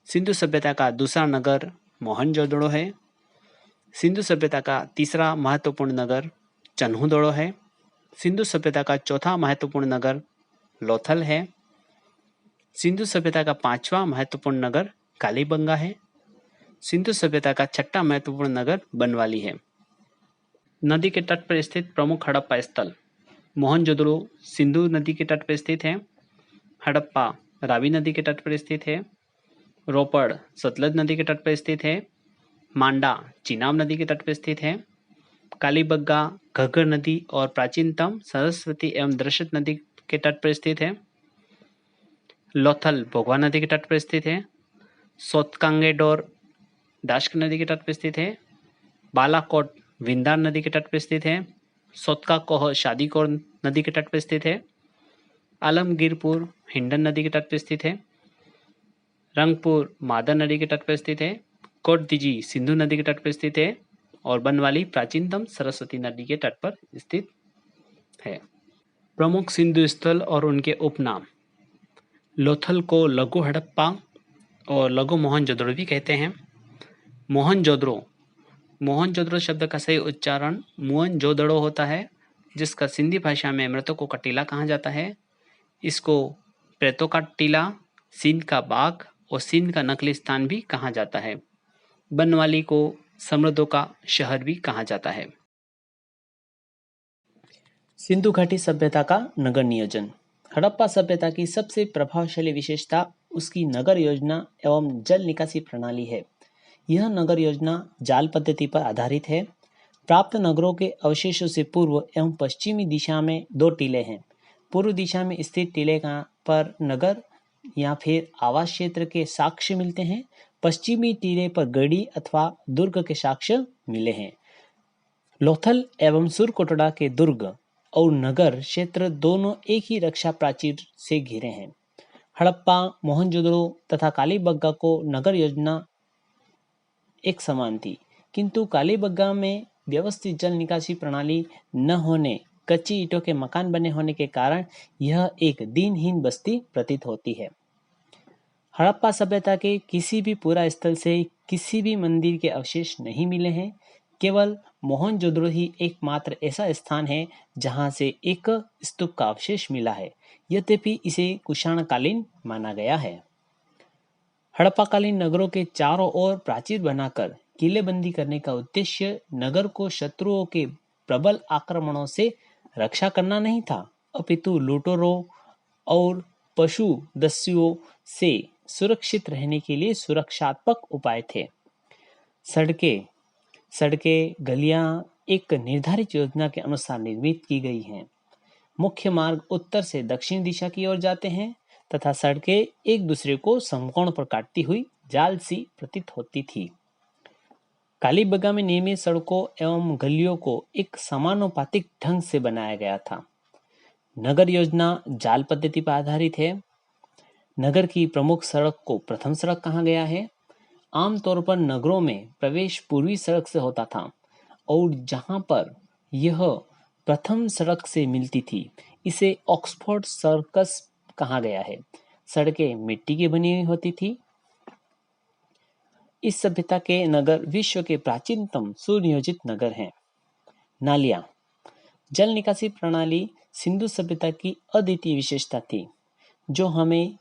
सिंधु सभ्यता का दूसरा नगर मोहनजोदड़ो है। सिंधु सभ्यता का तीसरा महत्वपूर्ण नगर चन्हुदड़ो है। सिंधु सभ्यता का चौथा महत्वपूर्ण नगर लोथल है। सिंधु सभ्यता का पांचवा महत्वपूर्ण नगर कालीबंगा है। सिंधु सभ्यता का छठा महत्वपूर्ण नगर बनवाली है। नदी के तट पर स्थित प्रमुख हड़प्पा स्थल मोहनजोदड़ो सिंधु नदी के तट पर स्थित है। हड़प्पा रावी नदी के तट पर स्थित है। रोपड़ सतलज नदी के तट पर स्थित है। मांडा चिनाब नदी के तट पर स्थित है। कालीबंगा घग्गर नदी और प्राचीनतम सरस्वती एवं द्रशत नदी के तट पर स्थित है। लोथल भोगवा नदी के तट पर स्थित है। सोतकांगेडोर दाश्क नदी के तट पर स्थित है। बालाकोट विंदार नदी के तट पर स्थित है। सोतकाकोह शादीकोर नदी के तट पर स्थित है। आलमगीरपुर हिंडन नदी के तट पर स्थित है। रंगपुर मादर नदी के तट पर स्थित है। कोटदीजी सिंधु नदी के तट पर स्थित है और बनवाली प्राचीनतम सरस्वती नदी के तट पर स्थित है। प्रमुख सिंधु स्थल और उनके उपनाम लोथल को लघु हड़प्पा और लघु मोहनजोदड़ो भी कहते हैं। मोहनजोदड़ो मोहनजोदड़ो शब्द का सही उच्चारण मुअनजोदड़ो होता है, जिसका सिंधी भाषा में मृतकों का टीला कहा जाता है। इसको प्रेतों का टीला, सिंध का बाग और सिंध का नकली स्थान भी कहा जाता है। बनवाली को समृद्धों का शहर भी कहा जाता है। सिंधु घाटी सभ्यता का नगर नियोजन। हड़प्पा सभ्यता की सबसे प्रभावशाली विशेषता उसकी नगर योजना एवं जल निकासी प्रणाली है। यह नगर योजना जाल पद्धति पर आधारित है। प्राप्त नगरों के अवशेषों से पूर्व एवं पश्चिमी दिशा में 2 टीले हैं। पूर्व दिशा में स्थित टीले पर नगर या फिर आवास क्षेत्र के साक्ष्य मिलते हैं। पश्चिमी टीले पर गढ़ी अथवा दुर्ग के साक्ष्य मिले हैं। लोथल एवं सुरकोटड़ा के दुर्ग और नगर क्षेत्र दोनों एक ही रक्षा प्राचीर से घिरे हैं। हड़प्पा, मोहनजोदड़ो तथा कालीबंगा को नगर योजना एक समान थी, किंतु कालीबंगा में व्यवस्थित जल निकासी प्रणाली न होने, कच्ची ईंटों के मकान बने होने के कारण यह एक दिनहीन बस्ती प्रतीत होती है। हड़प्पा सभ्यता के किसी भी पुरा स्थल से किसी भी मंदिर के अवशेष नहीं मिले हैं। केवल मोहनजोदड़ो ही एकमात्र ऐसा स्थान है जहां से एक स्तूप का अवशेष मिला है, यद्यपि इसे कुषाणकालीन माना गया है। हड़प्पाकालीन नगरों के चारों ओर प्राचीर बनाकर किलेबंदी करने का उद्देश्य नगर को शत्रुओं के प्रबल आक्रमणों से रक्षा करना नहीं था, अपितु लुटेरों और पशु दस्युओं से सुरक्षित रहने के लिए सुरक्षात्मक उपाय थे। सड़कें, गलियां एक निर्धारित योजना के अनुसार निर्मित की गई हैं। मुख्य मार्ग उत्तर से दक्षिण दिशा की ओर जाते हैं तथा सड़कें एक दूसरे को समकोण पर काटती हुई जाल सी प्रतीत होती थी। कालीबंगा में निर्मित सड़कों एवं गलियों को एक समानुपातिक ढंग से बनाया गया था। नगर योजना जाल पद्धति पर आधारित है। नगर की प्रमुख सड़क को प्रथम सड़क कहा गया है। आमतौर पर नगरों में प्रवेश पूर्वी सड़क से होता था और जहां पर यह प्रथम सड़क से मिलती थी, इसे ऑक्सफोर्ड सर्कस कहा गया है। सड़कें मिट्टी की बनी हुई होती थी। इस सभ्यता के नगर विश्व के प्राचीनतम सुनियोजित नगर हैं। नालियां, जल निकासी प्रणाली सिंधु सभ्यता की अद्वितीय विशेषता थी, जो हमें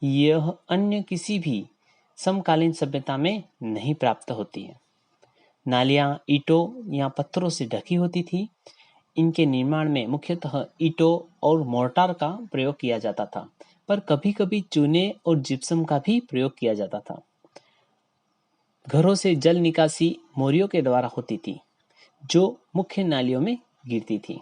यह अन्य किसी भी समकालीन सभ्यता में नहीं प्राप्त होती है। नालियां ईंटों या पत्थरों से ढकी होती थी। इनके निर्माण में मुख्यतः ईंटों और मोर्टार का प्रयोग किया जाता था, पर कभी-कभी चूने और जिप्सम का भी प्रयोग किया जाता था। घरों से जल निकासी मोरियों के द्वारा होती थी, जो मुख्य नालियों में गिरती थी।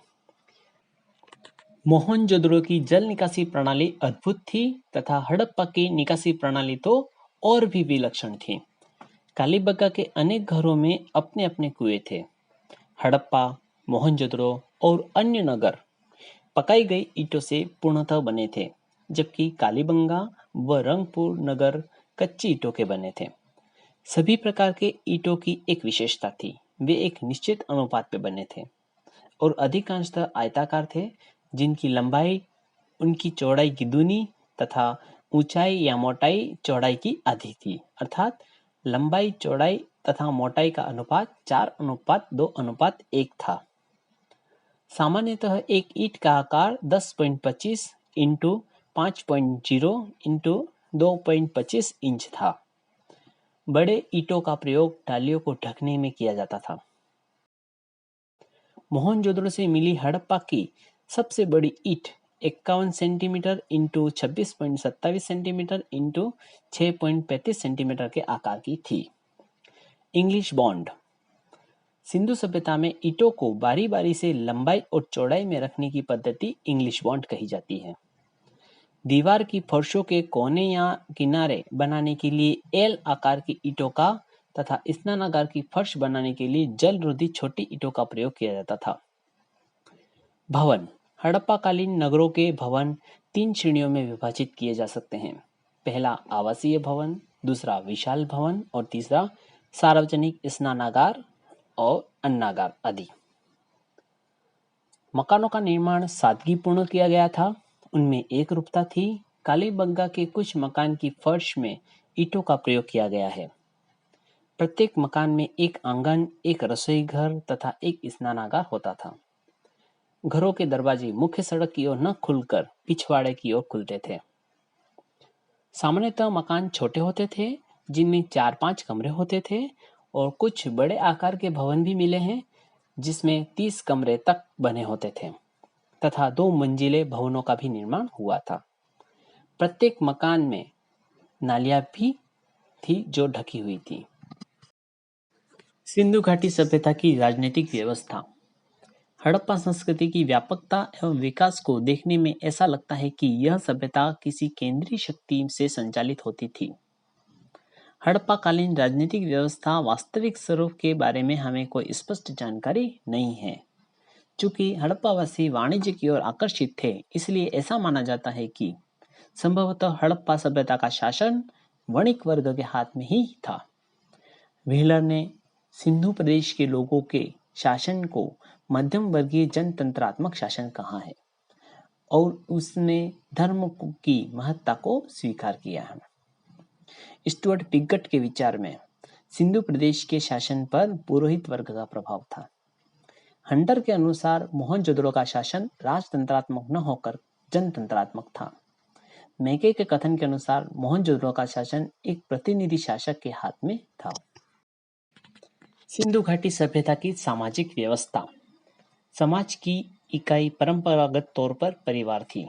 मोहनजोदड़ो की जल निकासी प्रणाली अद्भुत थी तथा हड़प्पा की निकासी प्रणाली तो और भी विलक्षण थी। कालीबंगा के अनेक घरों में अपने अपने कुएं थे। हड़प्पा, मोहनजोदड़ो और अन्य नगर पकाई गई ईंटों से पूर्णतः बने थे, जबकि कालीबंगा व रंगपुर नगर कच्ची ईंटों के बने थे। सभी प्रकार के ईंटों की एक विशेषता थी, वे एक निश्चित अनुपात पे बने थे और अधिकांशतः आयताकार थे, जिनकी लंबाई उनकी चौड़ाई की दूनी तथा ऊंचाई या मोटाई चौड़ाई की आधी थी, अर्थात लंबाई, चौड़ाई तथा मोटाई का अनुपात 4:2:1 था। सामान्यतः एक ईंट का आकार 10.25 इंटू 5.0 इंटू 2.25 इंच था। बड़े ईंटों का प्रयोग टालियों को ढकने में किया जाता था। मोहनजोदड़ो से मिली हड़प्पा की सबसे बड़ी ईंट 51 centimetre into 26.27 centimetre into 6.35 centimetre के आकार की थी। English bond. सिंधु सभ्यता में ईंटों को बारी बारी से लंबाई और चौड़ाई में रखने की पद्धति इंग्लिश बॉन्ड कही जाती है। दीवार की फर्शों के कोने या किनारे बनाने के लिए एल आकार की ईंटों का तथा स्नानागार की फर्श बनाने के लिए जल रोधी छोटी ईंटों का प्रयोग किया जाता था। भवन। हड़प्पाकालीन नगरों के भवन 3 श्रेणियों में विभाजित किए जा सकते हैं। पहला आवासीय भवन, दूसरा विशाल भवन और तीसरा सार्वजनिक स्नानागार और अन्नागार आदि। मकानों का निर्माण सादगीपूर्ण किया गया था। उनमें एक रूपता थी। कालीबंगा के कुछ मकान की फर्श में ईंटों का प्रयोग किया गया है। प्रत्येक मकान में एक आंगन, एक रसोई घर तथा एक स्नानागार होता था। घरों के दरवाजे मुख्य सड़क की ओर न खुलकर पिछवाड़े की ओर खुलते थे। सामान्यतः मकान छोटे होते थे, जिनमें 4-5 कमरे होते थे और कुछ बड़े आकार के भवन भी मिले हैं, जिसमें 30 कमरे तक बने होते थे तथा 2 मंजिले भवनों का भी निर्माण हुआ था। प्रत्येक मकान में नालियां भी थी जो ढकी हुई थी। सिंधु घाटी सभ्यता की राजनीतिक व्यवस्था। हड़प्पा संस्कृति की व्यापकता एवं विकास को देखने में ऐसा लगता है कि यह सभ्यता किसी केंद्रीय शक्ति से संचालित होती थी। हड़प्पाकालीन राजनीतिक व्यवस्था वास्तविक स्वरूप के बारे में हमें कोई स्पष्ट जानकारी नहीं है। चूंकि हड़प्पावासी वाणिज्य की ओर आकर्षित थे, इसलिए ऐसा माना जाता है कि संभवतः हड़प्पा सभ्यता का शासन वणिक वर्ग के हाथ में ही था। व्हीलर ने सिंधु प्रदेश के लोगों के शासन को मध्यम वर्गीय जनतंत्रात्मक शासन कहा है और उसने धर्म की महत्ता को स्वीकार किया है। स्टुअर्ट पिगट के विचार में सिंधु प्रदेश के शासन पर पुरोहित वर्ग का प्रभाव था। हंटर के अनुसार मोहनजोदड़ो का शासन राजतंत्रात्मक न होकर जनतंत्रात्मक था। मैके के कथन के अनुसार मोहनजोदड़ो का शासन एक प्रतिनिधि शासक के हाथ में था। सिंधु घाटी सभ्यता की सामाजिक व्यवस्था। समाज की इकाई परंपरागत तौर पर परिवार थी।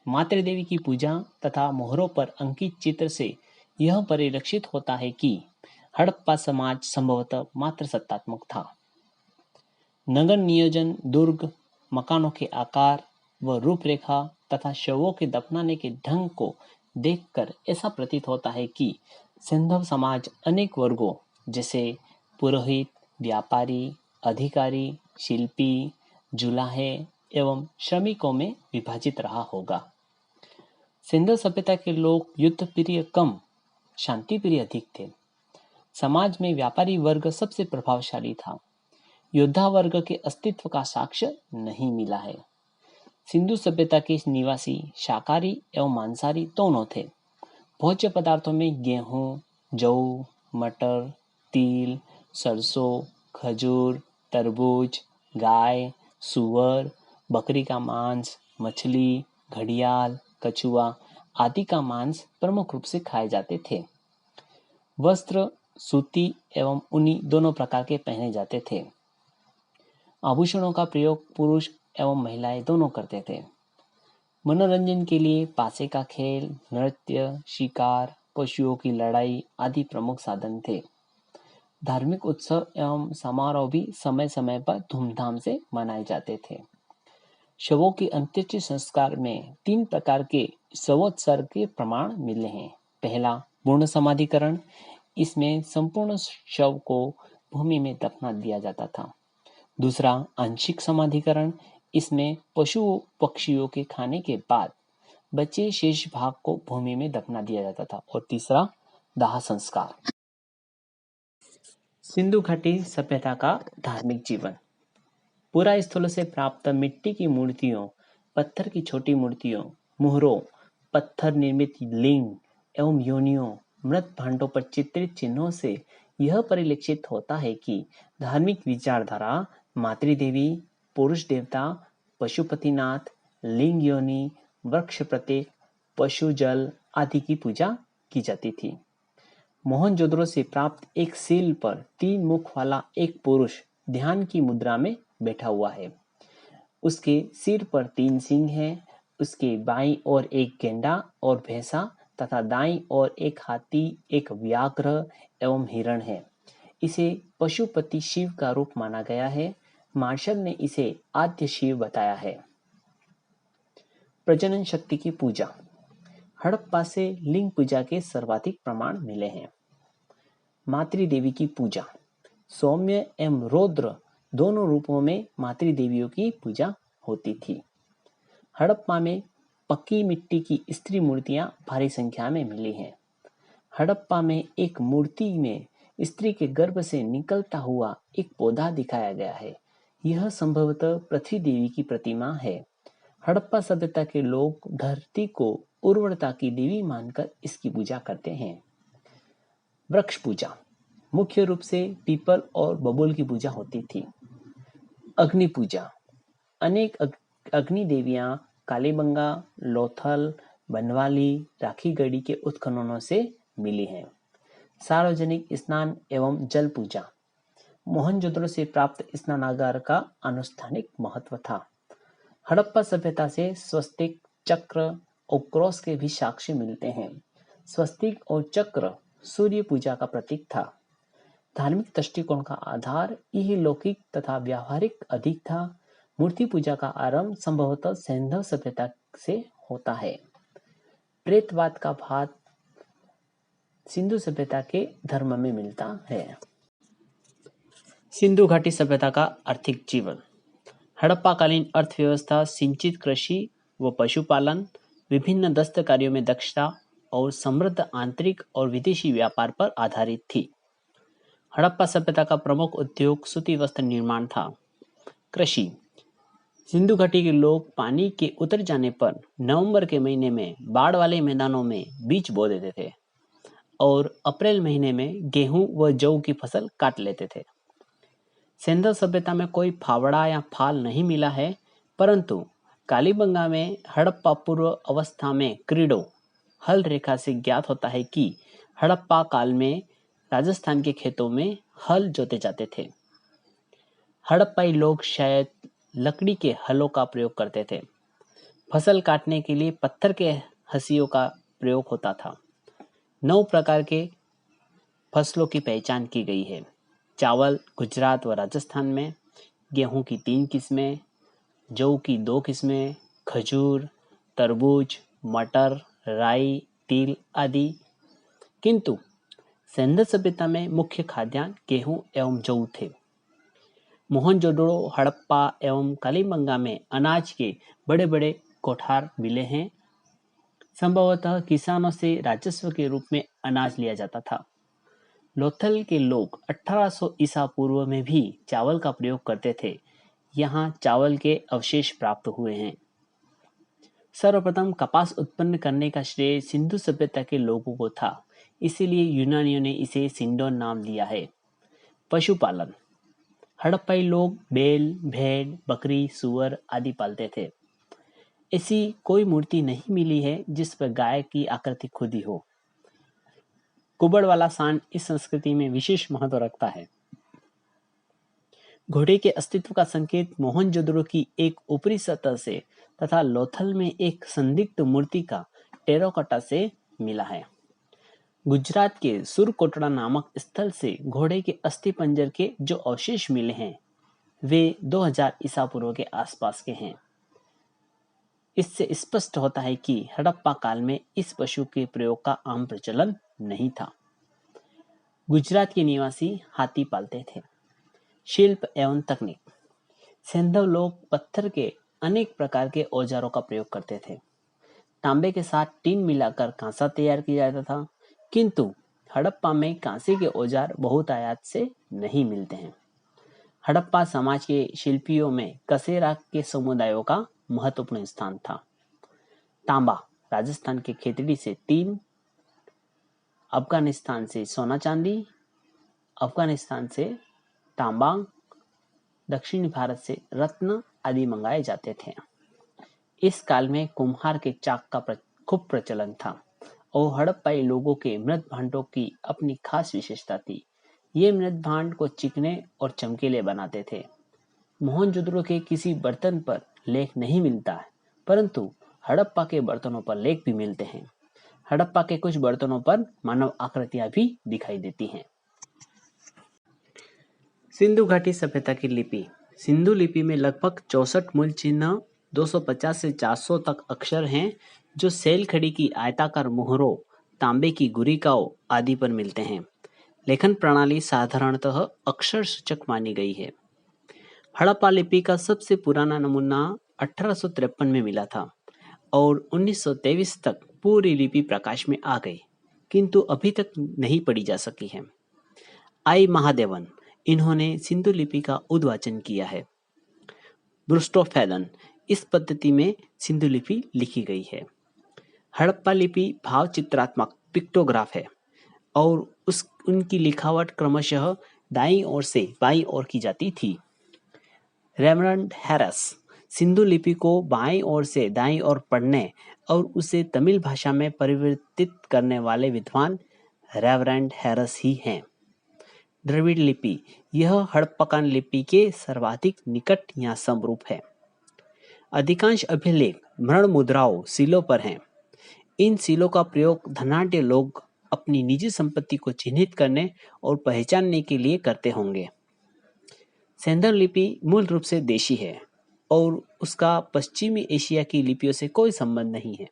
मातृदेवी की पूजा तथा मोहरों पर अंकित चित्र से यह परिलक्षित होता है कि हड़प्पा समाज संभवतः मातृसत्तात्मक था। नगर नियोजन, दुर्ग, मकानों के आकार व रूपरेखा तथा शवों के दफनाने के ढंग को देखकर ऐसा प्रतीत होता है कि सिंधव समाज अनेक वर्गों जैसे पुरोहित, व्यापारी, अधिकारी, शिल्पी, जुलाहे एवं श्रमिकों में विभाजित रहा होगा। सिंधु सभ्यता के लोग युद्ध प्रिय कम, शांति प्रिय अधिक थे। समाज में व्यापारी वर्ग सबसे प्रभावशाली था। योद्धा वर्ग के अस्तित्व का साक्ष्य नहीं मिला है। सिंधु सभ्यता के निवासी शाकाहारी एवं मांसाहारी दोनों थे। भोज्य पदार्थों में गेहूं, जौ, मटर, तिल, सरसों, खजूर, तरबूज, गाय, सुअर, बकरी का मांस, मछली, घड़ियाल, कछुआ आदि का मांस प्रमुख रूप से खाए जाते थे। वस्त्र सूती एवं ऊनी दोनों प्रकार के पहने जाते थे। आभूषणों का प्रयोग पुरुष एवं महिलाएं दोनों करते थे। मनोरंजन के लिए पासे का खेल, नृत्य, शिकार, पशुओं की लड़ाई आदि प्रमुख साधन थे। धार्मिक उत्सव एवं समारोह भी समय समय पर धूमधाम से मनाए जाते थे। शवों के अंत्येष्टि संस्कार में 3 प्रकार के शवोत्सर्ग के प्रमाण मिले हैं। पहला पूर्ण समाधिकरण, इसमें संपूर्ण शव को भूमि में दफना दिया जाता था। दूसरा आंशिक समाधिकरण, इसमें पशु पक्षियों के खाने के बाद बचे शेष भाग को भूमि में दफना दिया जाता था। और तीसरा दाह संस्कार। सिंधु घाटी सभ्यता का धार्मिक जीवन। पुरा स्थलों से प्राप्त मिट्टी की मूर्तियों, पत्थर की छोटी मूर्तियों, मुहरों, पत्थर निर्मित लिंग एवं योनियों, मृत भांडों पर चित्रित चिन्हों से यह परिलक्षित होता है कि धार्मिक विचारधारा मातृदेवी, पुरुष देवता, पशुपतिनाथ, लिंग योनि, वृक्ष प्रतीक, पशु जल आदि की पूजा की जाती थी। मोहनजोदड़ो से प्राप्त एक सील पर 3 मुख वाला एक पुरुष ध्यान की मुद्रा में बैठा हुआ है। उसके सिर पर 3 सींग हैं। उसके बाईं ओर एक गेंडा और भैंसा तथा दाईं ओर एक हाथी, एक व्याघ्र एवं हिरण है। इसे पशुपति शिव का रूप माना गया है। मार्शल ने इसे आद्य शिव बताया है। प्रजनन शक्ति की पूजा। हड़प्पा से लिंग पूजा के सर्वाधिक प्रमाण मिले हैं। मातृदेवी की पूजा। सौम्य एवं रौद्र दोनों रूपों में मातृदेवियों की पूजा होती थी। हड़प्पा में पक्की मिट्टी की स्त्री मूर्तियां भारी संख्या में मिली हैं। हड़प्पा में एक मूर्ति में स्त्री के गर्भ से निकलता हुआ एक पौधा दिखाया गया है। यह संभवतः पृथ्वी देवी की प्रतिमा है। हड़प्पा सभ्यता के लोग धरती को उर्वरता की देवी मानकर इसकी पूजा करते हैं। वृक्ष पूजा। मुख्य रूप से पीपल और बबूल की पूजा होती थी। अग्नि पूजा। अनेक अग्नि देवियां कालीबंगा, लोथल, बनवाली, राखीगढ़ी के उत्खननों से मिली हैं। सार्वजनिक स्नान एवं जल पूजा। मोहनजोदड़ो से प्राप्त स्नानागार का आनुष्ठानिक महत्व था। हड़प्पा सभ्यता से स्वस्तिक, चक्र और क्रॉस के भी साक्ष्य मिलते हैं। स्वस्तिक और चक्र सूर्य पूजा का प्रतीक था। धार्मिक दृष्टिकोण का आधार यह लौकिक तथा व्यावहारिक अधिक था। मूर्ति पूजा का आरंभ संभवतः सैंधव सभ्यता से होता है। प्रेतवाद का भाग सिंधु सभ्यता के धर्म में मिलता है। सिंधु घाटी सभ्यता का आर्थिक जीवन। हड़प्पाकालीन अर्थव्यवस्था सिंचित कृषि व पशुपालन, विभिन्न दस्तकारियों में दक्षता और समृद्ध आंतरिक और विदेशी व्यापार पर आधारित थी। हड़प्पा सभ्यता का प्रमुख उद्योग सूती वस्त्र निर्माण था। कृषि। सिंधु घाटी के लोग पानी के उतर जाने पर नवंबर के महीने में बाढ़ वाले मैदानों में बीज बो देते थे और अप्रैल महीने में गेहूं व जौ की फसल काट लेते थे। सैंधव सभ्यता में कोई फावड़ा या फाल नहीं मिला है, परंतु कालीबंगा में हड़प्पा पूर्व अवस्था में क्रीडो हल रेखा से ज्ञात होता है कि हड़प्पा काल में राजस्थान के खेतों में हल जोते जाते थे। हड़प्पाई लोग शायद लकड़ी के हलों का प्रयोग करते थे। फसल काटने के लिए पत्थर के हंसियों का प्रयोग होता था। 9 प्रकार के फसलों की पहचान की गई है। चावल गुजरात व राजस्थान में, गेहूं की 3 किस्में, जौ की 2 किस्में, खजूर, तरबूज, मटर, राई, तिल आदि। किंतु सैंधव सभ्यता में मुख्य खाद्यान्न गेहूं एवं जौ थे। मोहनजोदड़ो, हड़प्पा एवं कालीबंगा में अनाज के बड़े बड़े कोठार मिले हैं। संभवतः किसानों से राजस्व के रूप में अनाज लिया जाता था। लोथल के लोग 1800 ईसा पूर्व में भी चावल का प्रयोग करते थे। यहाँ चावल के अवशेष प्राप्त हुए हैं। सर्वप्रथम कपास उत्पन्न करने का श्रेय सिंधु सभ्यता के लोगों को था, इसीलिए यूनानियों ने इसे सिंडोन नाम दिया है। पशुपालन। हड़प्पाई लोग बैल, भेड़, बकरी, सूअर आदि पालते थे। ऐसी कोई मूर्ति नहीं मिली है जिस पर गाय की आकृति खुदी हो। कुबड़ वाला सांड इस संस्कृति में विशेष महत्व रखता है। घोड़े के अस्तित्व का संकेत मोहनजोदड़ो की एक ऊपरी सतह से तथा लोथल में एक संदिग्ध मूर्ति का टेराकोटा से मिला है। गुजरात के सुरकोटड़ा नामक स्थल से घोड़े के अस्थिपंजर के जो अवशेष मिले हैं वे 2000 ईसा पूर्व के आसपास के हैं। इससे स्पष्ट होता है कि हड़प्पा काल में इस पशु के प्रयोग का आम प्रचलन नहीं था। गुजरात के निवासी हाथी पालते थे। शिल्प एवं तकनीक। सैंधव लोग पत्थर के अनेक प्रकार के औजारों का प्रयोग करते थे। तांबे के साथ टीन मिलाकर कांसा तैयार किया जाता था, किंतु हड़प्पा में कांसे के औजार बहुतायत से नहीं मिलते हैं। हड़प्पा समाज के शिल्पियों में कसेरा के समुदायों का महत्वपूर्ण स्थान था। तांबा राजस्थान के खेतड़ी से 3 अफगानिस्तान से सोना चांदी, अफगानिस्तान से तांबा, दक्षिणी भारत से रत्न आदि मंगाए जाते थे। इस काल में कुम्हार के चाक का खूब प्रचलन था और हड़प्पाई लोगों के मृत भांडों की अपनी खास विशेषता थी। ये मृत भांड को चिकने और चमकीले बनाते थे। मोहनजोदड़ो के किसी बर्तन पर लेख नहीं मिलता है, परंतु हड़प्पा के बर्तनों पर लेख भी मिलते हैं। हड़प्पा के कुछ बर्तनों पर मानव आकृतियां भी दिखाई देती हैं। सिंधु घाटी सभ्यता की लिपि। सिंधु लिपि में लगभग 64 मूल चिन्ह, 250 से 400 तक अक्षर हैं जो सेल खड़ी की आयताकार मोहरों, तांबे की गुरिकाओं आदि पर मिलते हैं। लेखन प्रणाली साधारणतः अक्षर सूचक मानी गई है। हड़प्पा लिपि का सबसे पुराना नमूना 1853 में मिला था और 1923 तक पूरी लिपि प्रकाश में आ गई, किंतु अभी तक नहीं पढ़ी जा सकी है। आई महादेवन, इन्होंने सिंधु लिपि का उद्वाचन किया है। ब्रुस्टोफैलन, इस पद्धति में सिंधु लिपि लिखी गई है। हड़प्पा लिपि भाव चित्रात्मक पिक्टोग्राफ है और उनकी लिखावट क्रमशः दाईं ओर से बाईं ओर की जाती थी। रेवरेंड हैरिस, सिंधु लिपि को बाईं ओर से दाईं ओर पढ़ने और उसे तमिल भाषा में परिवर्तित करने वाले विद्वान रेवरेंड हैरिस ही हैं। द्रविड़ लिपि, यह हड़प्पन लिपि के सर्वाधिक निकट या समरूप है। अधिकांश अभिलेख मृण मुद्राओं सीलों पर हैं। इन सीलों का प्रयोग धनाढ्य लोग अपनी निजी संपत्ति को चिन्हित करने और पहचानने के लिए करते होंगे। सेंधर लिपि मूल रूप से देशी है और उसका पश्चिमी एशिया की लिपियों से कोई संबंध नहीं है।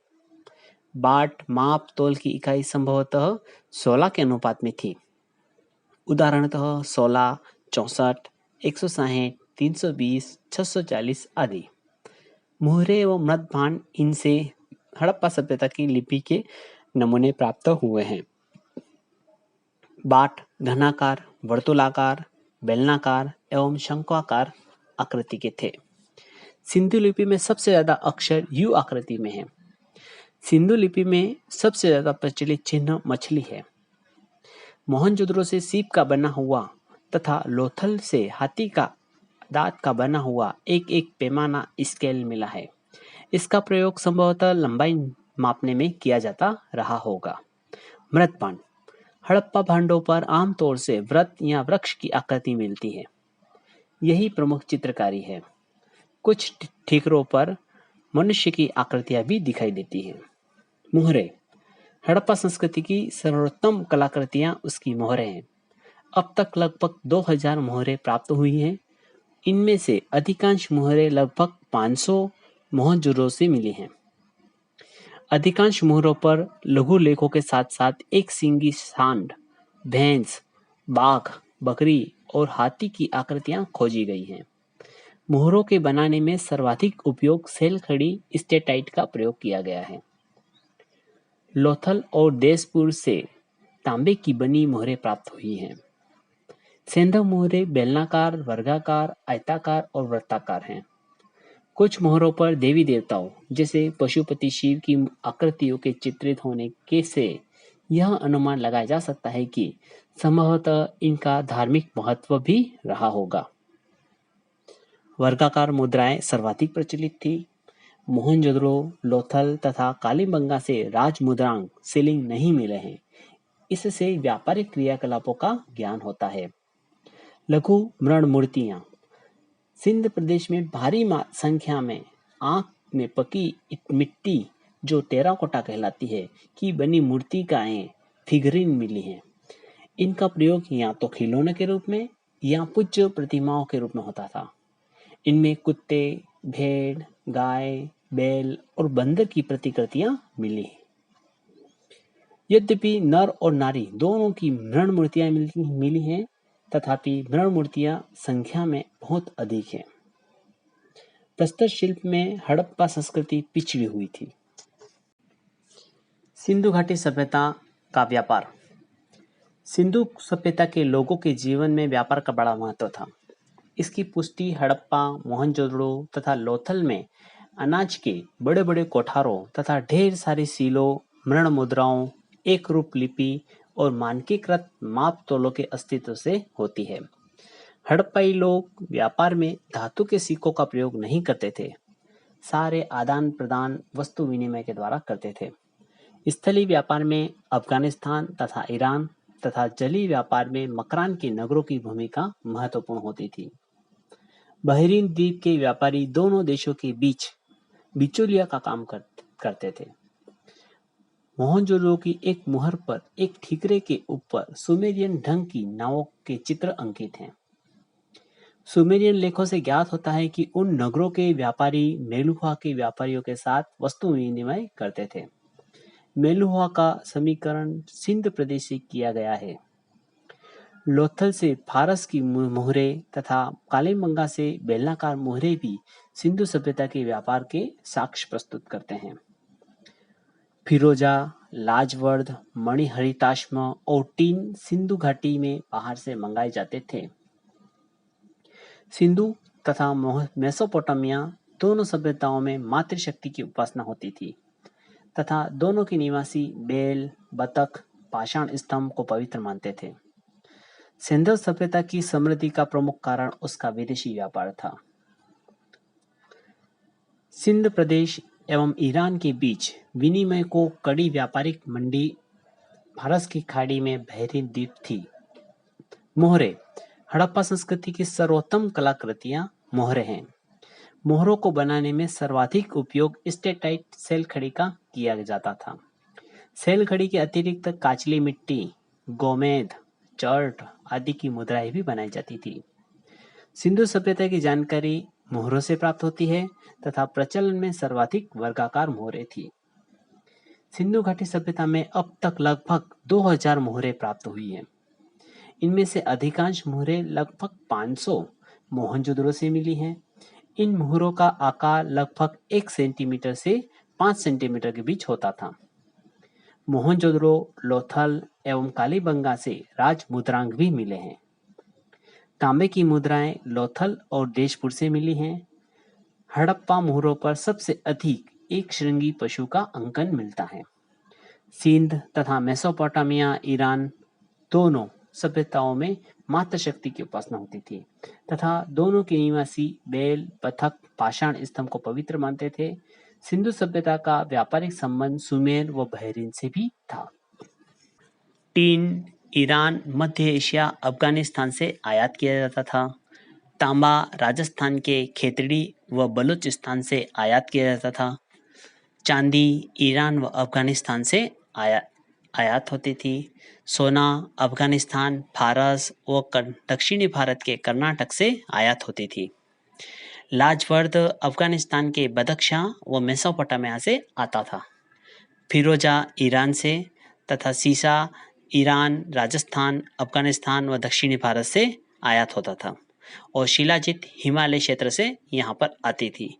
बाट, माप, तोल की इकाई संभवतः 16 के अनुपात में थी, उदाहरणतः 16, 64, 160, 320, 640 आदि। मुहरे एवं मृत भांड, इनसे हड़प्पा सभ्यता की लिपि के नमूने प्राप्त हुए हैं। बाट घनाकार, वर्तुलाकार, बेलनाकार एवं शंक्वाकार आकृति के थे। सिंधु लिपि में सबसे ज्यादा अक्षर यू आकृति में है। सिंधु लिपि में सबसे ज्यादा प्रचलित चिन्ह मछली है। मोहनजोदड़ो से सीप का बना हुआ तथा लोथल से हाथी का दांत का बना हुआ एक एक पैमाना स्केल मिला है। इसका प्रयोग संभवतः लंबाई मापने में किया जाता रहा होगा। मृत भांड, हड़प्पा भांडों पर आमतौर से व्रत या वृक्ष की आकृति मिलती है। यही प्रमुख चित्रकारी है। कुछ ठीकरों पर मनुष्य की आकृतियां भी दिखाई देती हैं। मुहरे, हड़प्पा संस्कृति की सर्वोत्तम कलाकृतियां उसकी मोहरें हैं। अब तक लगभग 2000 मोहरें प्राप्त हुई हैं। इनमें से अधिकांश मोहरें लगभग 500 मोहनजोदड़ो से मिली हैं। अधिकांश मोहरों पर लघु लेखों के साथ साथ एक सींगी सांड, भैंस, बाघ, बकरी और हाथी की आकृतियां खोजी गई हैं। मोहरों के बनाने में सर्वाधिक उपयोग सेल खड़ी स्टेटाइट का प्रयोग किया गया है। लोथल और देशपुर से तांबे की बनी मोहरें प्राप्त हुई हैं। सेंधव मोहरें बेलनाकार, वर्गाकार, आयताकार और वृत्ताकार हैं। कुछ मोहरों पर देवी देवताओं जैसे पशुपति शिव की आकृतियों के चित्रित होने के से यह अनुमान लगाया जा सकता है कि संभवतः इनका धार्मिक महत्व भी रहा होगा। वर्गाकार मुद्राएं सर्वाधिक प्रचलित थी। मोहनजोदड़ो, लोथल तथा कालीबंगा से राज मुद्रांक सीलिंग नहीं मिले हैं। इससे व्यापारिक क्रियाकलापों का ज्ञान होता है। लघु मृण मूर्तियां, सिंध प्रदेश में भारी संख्या में आंख में पकी मिट्टी जो टेराकोटा कहलाती है की बनी मूर्तिकाएं फिगरीन मिली हैं। इनका प्रयोग या तो खिलौने के रूप में या पूज्य प्रतिमाओं के रूप में होता था। इनमें कुत्ते, भेड़, गाय, बैल और बंदर की प्रतिकृतियां मिली। यद्यपि नर और नारी दोनों की मृण मूर्तियां मिली हैं, तथापि मृण मूर्तियां संख्या में बहुत अधिक है। प्रस्तर शिल्प में हड़प्पा संस्कृति पिछड़ी हुई थी। सिंधु घाटी सभ्यता का व्यापार। सिंधु सभ्यता के लोगों के जीवन में व्यापार का बड़ा महत्व था। इसकी पुष्टि हड़प्पा, मोहनजोदड़ो तथा लोथल में अनाज के बड़े बड़े कोठारों तथा ढेर सारी सीलों, मृण मुद्राओं, एक रूप लिपि और मानकीकृत माप तोलों के अस्तित्व से होती है। हड़प्पाई लोग व्यापार में धातु के सिक्कों का प्रयोग नहीं करते थे। सारे आदान प्रदान वस्तु विनिमय के द्वारा करते थे। स्थलीय व्यापार में अफगानिस्तान तथा ईरान तथा जलीय व्यापार में मकरान के नगरों की भूमिका महत्वपूर्ण होती थी। बहरीन द्वीप के व्यापारी दोनों देशों के बीच बिचौलिया का काम करते थे। मोहनजोदड़ो की एक मुहर पर एक ठीकरे के ऊपर सुमेरियन ढंग की नावों के चित्र अंकित हैं। सुमेरियन लेखों से ज्ञात होता है कि उन नगरों के व्यापारी मेलुहा के व्यापारियों के साथ वस्तु विनिमय करते थे। मेलुहा का समीकरण सिंध प्रदेश से किया गया है। लोथल से फारस की मोहरें तथा कालीबंगा से बेलनाकार मोहरें भी सिंधु सभ्यता के व्यापार के साक्ष्य प्रस्तुत करते हैं। फिरोजा, लाजवर्द, मणिहरिताश्म और टीन सिंधु घाटी में बाहर से मंगाए जाते थे। सिंधु तथा मेसोपोटामिया दोनों सभ्यताओं में मातृशक्ति की उपासना होती थी तथा दोनों के निवासी बैल, बतख, पाषाण स्तंभ को पवित्र मानते थे। सिंधु सभ्यता की समृद्धि का प्रमुख कारण उसका विदेशी व्यापार था। सिंध प्रदेश एवं ईरान के बीच विनिमय को कड़ी व्यापारिक मंडी फारस की खाड़ी में बहरीन द्वीप थी। मोहरे हड़प्पा संस्कृति की सर्वोत्तम कलाकृतियां मोहरे हैं। मोहरों को बनाने में सर्वाधिक उपयोग स्टेटाइट सेल खड़ी का किया जाता था। सेल खड़ी के अतिरिक्त काचली मिट्टी, गोमेद, चर्ट आदि की मुद्राएं भी बनाई जाती थी। सिंधु सभ्यता की जानकारी मोहरों से प्राप्त होती है तथा प्रचलन में सर्वाधिक वर्गाकार मोहरें थी। सिंधु घाटी सभ्यता में अब तक लगभग 2000 मोहरें प्राप्त हुई हैं। इनमें से अधिकांश मोहरें लगभग 500 मोहनजोदड़ो से मिली हैं। इन मोहरों का आकार लगभग 1 सेंटीमीटर से 5 सेंटीमीटर के बीच होता था। मोहनजोदड़ो, लोथल एवं कालीबंगा से राज मुद्रांक भी मिले हैं। तांबे की मुद्राएं लोथल और देशपुर से मिली हैं। हड़प्पा मोहरों पर सबसे अधिक एक श्रृंगी पशु का अंकन मिलता है। सिंध तथा मेसोपोटामिया, ईरान दोनों सभ्यताओं में मातृशक्ति की उपासना होती थी तथा दोनों के निवासी बैल, बतख, पाषाण स्तंभ को पवित्र मानते थे। सिंधु सभ्यता का व्यापारिक संबंध सुमेर व बहरीन से भी था। टीन ईरान, मध्य एशिया, अफगानिस्तान से आयात किया जाता था। तांबा राजस्थान के खेतड़ी व बलूचिस्तान से आयात किया जाता था। चांदी ईरान व अफगानिस्तान से आयात होती थी। सोना अफगानिस्तान, फारस व दक्षिणी भारत के कर्नाटक से आयात होती थी। लाजवर्द अफगानिस्तान के बदख्शां व मेसोपोटामिया से आता था। फिरोजा ईरान से तथा सीसा ईरान, राजस्थान, अफगानिस्तान व दक्षिणी भारत से आयात होता था और शिलाजित हिमालय क्षेत्र से यहाँ पर आती थी।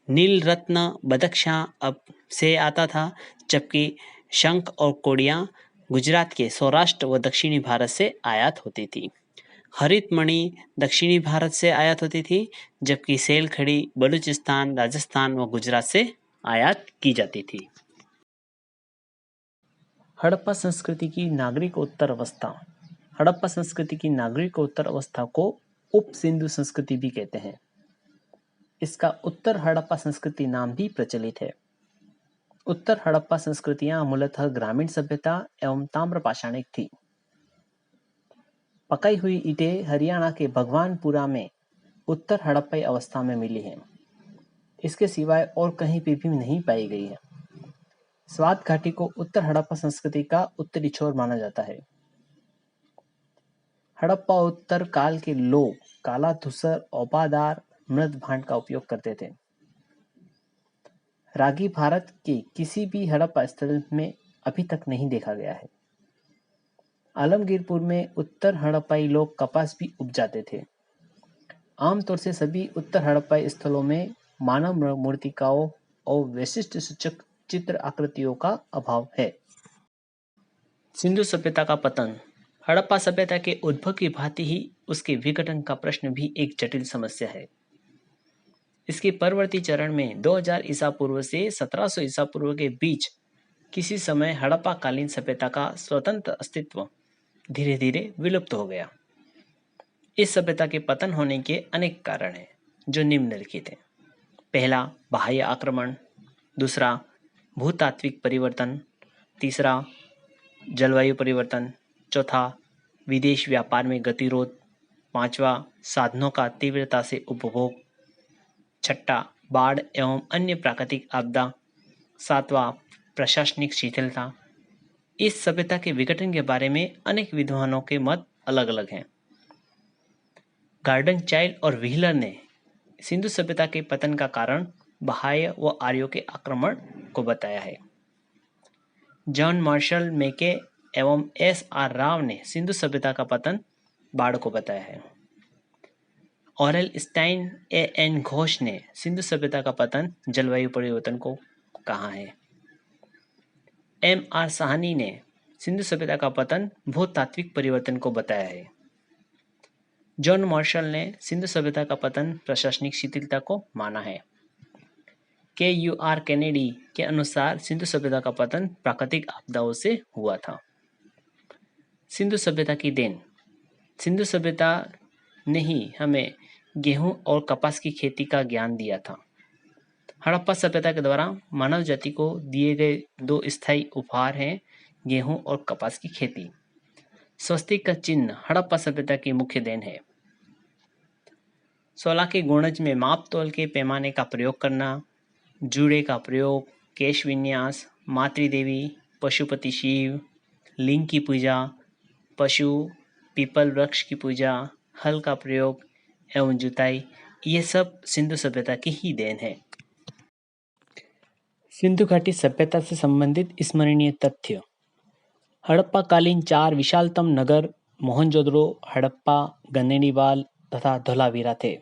नील रत्न बदख्शां अब से आता था, जबकि शंख और कोड़ियाँ गुजरात के सौराष्ट्र व दक्षिणी भारत से आयात होती थी। हरित मणि दक्षिणी भारत से आयात होती थी, जबकि सेल खड़ी बलूचिस्तान, राजस्थान व गुजरात से आयात की जाती थी। हड़प्पा संस्कृति की नागरिकोत्तर अवस्था। हड़प्पा संस्कृति की नागरिकोत्तर अवस्था को उप सिंधु संस्कृति भी कहते हैं। इसका उत्तर हड़प्पा संस्कृति नाम भी प्रचलित है। उत्तर हड़प्पा संस्कृतियां मूलतः ग्रामीण सभ्यता एवं ताम्रपाषाणिक थी। पकाई हुई ईंटें हरियाणा के भगवानपुरा में उत्तर हड़प्पाई अवस्था में मिली हैं। इसके सिवाय और कहीं भी नहीं पाई गई है। स्वात घाटी को उत्तर हड़प्पा संस्कृति का उत्तरी छोर माना जाता है। हड़प्पा उत्तर काल के लोग काला धूसर, औपादार मृद भांड का उपयोग करते थे। रागी भारत के किसी भी हड़प्पा स्थल में अभी तक नहीं देखा गया है। आलमगीरपुर में उत्तर हड़प्पाई लोग कपास भी उपजाते थे। आमतौर से सभी उत्तर हड़प्पाई स्थलों में मानव मूर्तिकाओं और विशिष्ट सूचक चित्र आकृतियों का अभाव है। सिंधु सभ्यता का पतन। हड़प्पा सभ्यता के उद्भव की भांति ही उसके विघटन का प्रश्न भी एक जटिल समस्या है। इसके परवर्ती चरण में 2000 ईसा पूर्व से 1700 ईसा पूर्व के बीच किसी समय हड़प्पा कालीन सभ्यता का स्वतंत्र अस्तित्व धीरे धीरे विलुप्त हो गया। इस सभ्यता के पतन होने के अनेक कारण हैं जो निम्नलिखित हैं। पहला, बाह्य आक्रमण। दूसरा, भूतात्विक परिवर्तन। तीसरा, जलवायु परिवर्तन। चौथा, विदेश व्यापार में गतिरोध। पांचवा, साधनों का तीव्रता से उपभोग। छठा, बाढ़ एवं अन्य प्राकृतिक आपदा। सातवां, प्रशासनिक शिथिलता। इस सभ्यता के विघटन के बारे में अनेक विद्वानों के मत अलग अलग हैं। गार्डन चाइल्ड और व्हीलर ने सिंधु सभ्यता के पतन का कारण बाह्य व आर्यों के आक्रमण को बताया है। जॉन मार्शल मेके एवं S.R. राव ने सिंधु सभ्यता का पतन बाढ़ को बताया है। Aurel Stine A.N. घोष ने सिंधु सभ्यता का पतन जलवायु परिवर्तन को कहा है। M.R. साहनी ने सिंधु सभ्यता का पतन भूतात्विक परिवर्तन को बताया है। जॉन मार्शल ने सिंधु सभ्यता का पतन प्रशासनिक शिथिलता को माना है। KUR कैनेडी के अनुसार सिंधु सभ्यता का पतन प्राकृतिक आपदाओं से हुआ था। सिंधु सभ्यता की देन। सिंधु सभ्यता ने ही हमें गेहूं और कपास की खेती का ज्ञान दिया था। हड़प्पा सभ्यता के द्वारा मानव जाति को दिए गए दो स्थायी उपहार हैं, गेहूं और कपास की खेती। स्वस्तिक का चिन्ह हड़प्पा सभ्यता की मुख्य देन है। 16 के गुणज में माप तोल के पैमाने का प्रयोग करना, जूड़े का प्रयोग, केश विन्यास, मातृदेवी, पशुपति शिव, लिंग की पूजा, पशु, पीपल वृक्ष की पूजा, हल का प्रयोग एवं जुताई, ये सब सिंधु सभ्यता की ही देन है। सिंधु घाटी सभ्यता से संबंधित स्मरणीय तथ्य। हड़प्पा कालीन 4 विशालतम नगर मोहनजोदड़ो, हड़प्पा, गंदेनीवाल तथा धोलावीरा थे।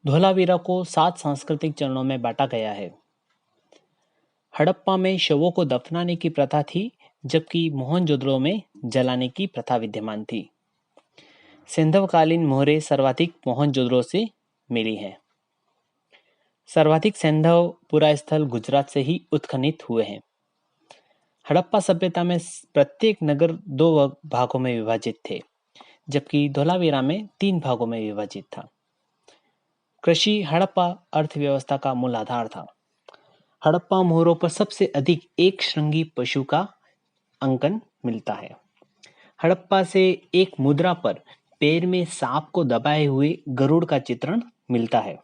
धोलावीरा को 7 सांस्कृतिक चरणों में बांटा गया है। हड़प्पा में शवों को दफनाने की प्रथा थी, जबकि मोहनजोदड़ो में जलाने की प्रथा विद्यमान थी। सैंधवकालीन मोहरें सर्वाधिक मोहनजोदड़ो से मिली हैं। सर्वाधिक सैंधव पुरा स्थल गुजरात से ही उत्खनित हुए हैं। हड़प्पा सभ्यता में प्रत्येक नगर 2 भागों में विभाजित थे, जबकि धोलावीरा में 3 भागों में विभाजित था। कृषि हड़प्पा अर्थव्यवस्था का मूल आधार था। हड़प्पा मोहरों पर सबसे अधिक एक श्रृंगी पशु का अंकन मिलता है। हड़प्पा से एक मुद्रा पर पैर में सांप को दबाए हुए गरुड़ का चित्रण मिलता है।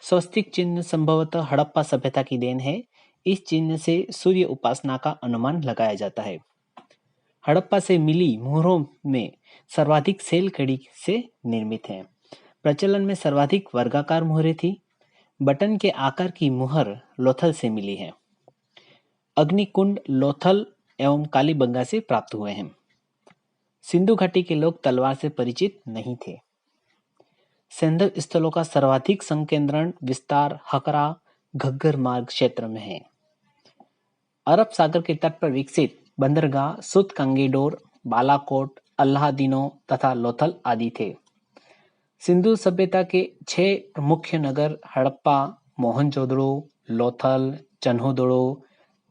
स्वस्तिक चिन्ह संभवतः हड़प्पा सभ्यता की देन है। इस चिन्ह से सूर्य उपासना का अनुमान लगाया जाता है। हड़प्पा से मिली मोहरों में सर्वाधिक सेल खड़ी से निर्मित है। प्रचलन में सर्वाधिक वर्गाकार मोहरें थी। बटन के आकार की मुहर लोथल से मिली है। अग्निकुंड लोथल एवं कालीबंगा से प्राप्त हुए हैं। सिंधु घाटी के लोग तलवार से परिचित नहीं थे। सैंधव स्थलों का सर्वाधिक संकेंद्रण विस्तार हकरा घग्गर मार्ग क्षेत्र में है। अरब सागर के तट पर विकसित बंदरगाह सुत कंगीडोर, बालाकोट, अल्लादीनो तथा लोथल आदि थे। सिंधु सभ्यता के 6 मुख्य नगर हड़प्पा, मोहनजोदड़ो, लोथल, चन्होदड़ो,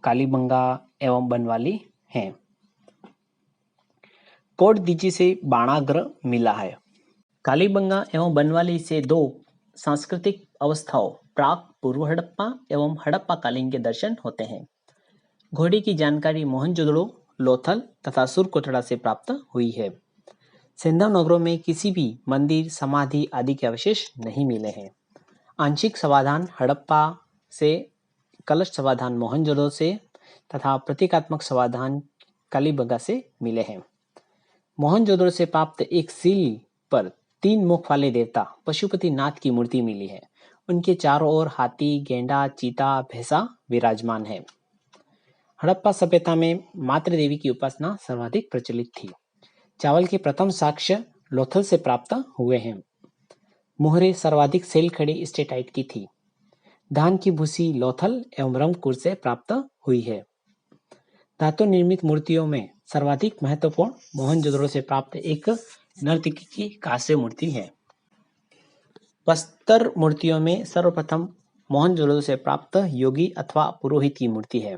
कालीबंगा एवं बनवाली हैं। कोट दीजी से बाणाग्र मिला है। कालीबंगा एवं बनवाली से 2 सांस्कृतिक अवस्थाओं प्राक पूर्व हड़प्पा एवं हड़प्पा कालीन के दर्शन होते हैं। घोड़े की जानकारी मोहनजोदड़ो, लोथल तथा सुरकोटड़ा से प्राप्त हुई है। सैंधव नगरों में किसी भी मंदिर, समाधि आदि के अवशेष नहीं मिले हैं। आंशिक समाधान हड़प्पा से, कलश समाधान मोहनजोदड़ो से तथा प्रतीकात्मक समाधान कालीबंगा से मिले हैं। मोहनजोदड़ो से प्राप्त एक सील पर 3 मुख वाले देवता पशुपति नाथ की मूर्ति मिली है। उनके चारों ओर हाथी, गेंडा, चीता, भैंसा विराजमान है। हड़प्पा सभ्यता में मातृदेवी की उपासना सर्वाधिक प्रचलित थी। चावल के प्रथम साक्ष्य लोथल से प्राप्त हुए हैं। मोहरें सर्वाधिक सेल खड़ी स्टेटाइट की थी। धान की भूसी लोथल एवं रंगपुर से प्राप्त हुई है। धातु निर्मित मूर्तियों में सर्वाधिक महत्वपूर्ण मोहनजोदड़ो से प्राप्त एक नर्तकी की कांस्य मूर्ति है। प्रस्तर मूर्तियों में सर्वप्रथम मोहनजोदड़ो से प्राप्त योगी अथवा पुरोहित की मूर्ति है।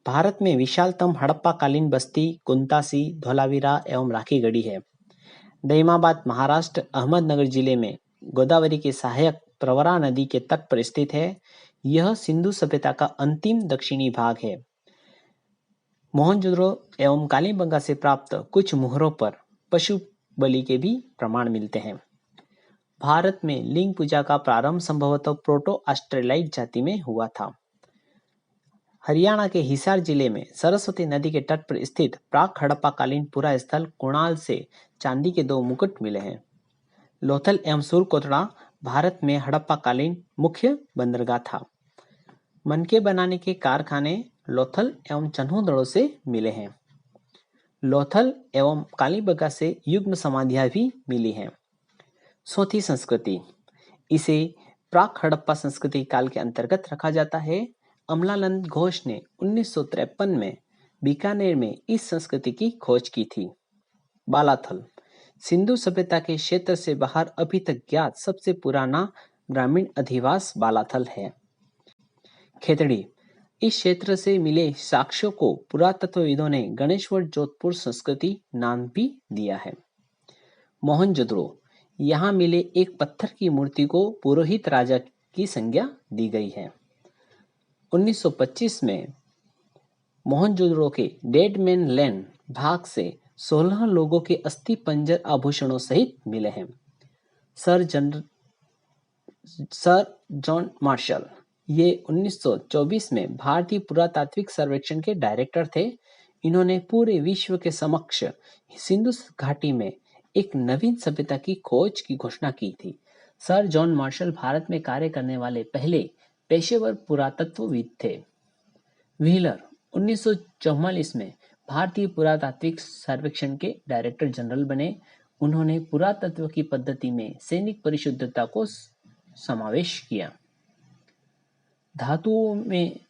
भारत में विशालतम हड़प्पा-कालीन बस्ती कुंतासी, धोलावीरा एवं राखीगढ़ी है। दहिमाबाद महाराष्ट्र अहमदनगर जिले में गोदावरी के सहायक प्रवरा नदी के तट पर स्थित है। यह सिंधु सभ्यता का अंतिम दक्षिणी भाग है। मोहनजोदड़ो एवं कालीबंगा से प्राप्त कुछ मुहरों पर पशु बलि के भी प्रमाण मिलते हैं। भारत में लिंग पूजा का प्रारंभ संभवतः प्रोटो ऑस्ट्रेलाइट जाति में हुआ था। हरियाणा के हिसार जिले में सरस्वती नदी के तट पर स्थित प्राक हड़प्पा-कालीन पुरा स्थल कुणाल से चांदी के 2 मुकुट मिले हैं। लोथल एवं सूरकोटड़ा भारत में हड़प्पा-कालीन मुख्य बंदरगाह था। मनके बनाने के कारखाने लोथल एवं चन्हूदड़ों से मिले हैं। लोथल एवं कालीबंगा से युग्म समाधियां भी मिली हैं। सोथी संस्कृति, इसे प्राक हड़प्पा संस्कृति काल के अंतर्गत रखा जाता है। अमलानंद घोष ने 1953 में बीकानेर में इस संस्कृति की खोज की थी। बालाथल, सिंधु सभ्यता के क्षेत्र से बाहर अभी तक ज्ञात सबसे पुराना ग्रामीण अधिवास बालाथल है। खेतड़ी, इस क्षेत्र से मिले साक्ष्यों को पुरातत्वविदों ने गणेशवर जोधपुर संस्कृति नाम भी दिया है। मोहनजोदड़ो, यहाँ मिले एक पत्थर की मूर्ति को पुरोहित राजा की संज्ञा दी गई है। 1925 में मोहनजोदड़ो के डेड मैन लैंड भाग से 16 लोगों के अस्थि पंजर आभूषणों सहित मिले हैं। सर जॉन मार्शल, ये 1924 में भारतीय पुरातात्विक सर्वेक्षण के डायरेक्टर थे। इन्होंने पूरे विश्व के समक्ष सिंधु घाटी में एक नवीन सभ्यता की खोज की घोषणा की थी। सर जॉन मार्शल भारत में कार्य करने वाले पहले पेशेवर पुरातत्वविद थे। व्हीलर 1944 में भारतीय पुरातात्विक सर्वेक्षण के डायरेक्टर जनरल बने। उन्होंने पुरातत्व की पद्धति में सैनिक परिशुद्धता को समावेश किया। धातुओं में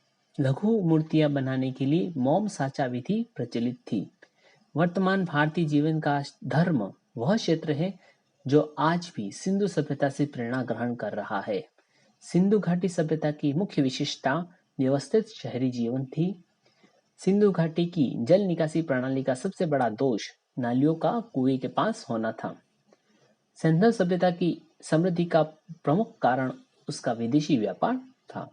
लघु मूर्तियां बनाने के लिए मोम साचा विधि प्रचलित थी। वर्तमान भारतीय जीवन का धर्म वह क्षेत्र है जो आज भी सिंधु सभ्यता से प्रेरणा ग्रहण कर रहा है। सिंधु घाटी सभ्यता की मुख्य विशेषता व्यवस्थित शहरी जीवन थी। सिंधु घाटी की जल निकासी प्रणाली का सबसे बड़ा दोष नालियों का कुएं के पास होना था। सिंधु सभ्यता की समृद्धि का प्रमुख कारण उसका विदेशी व्यापार था।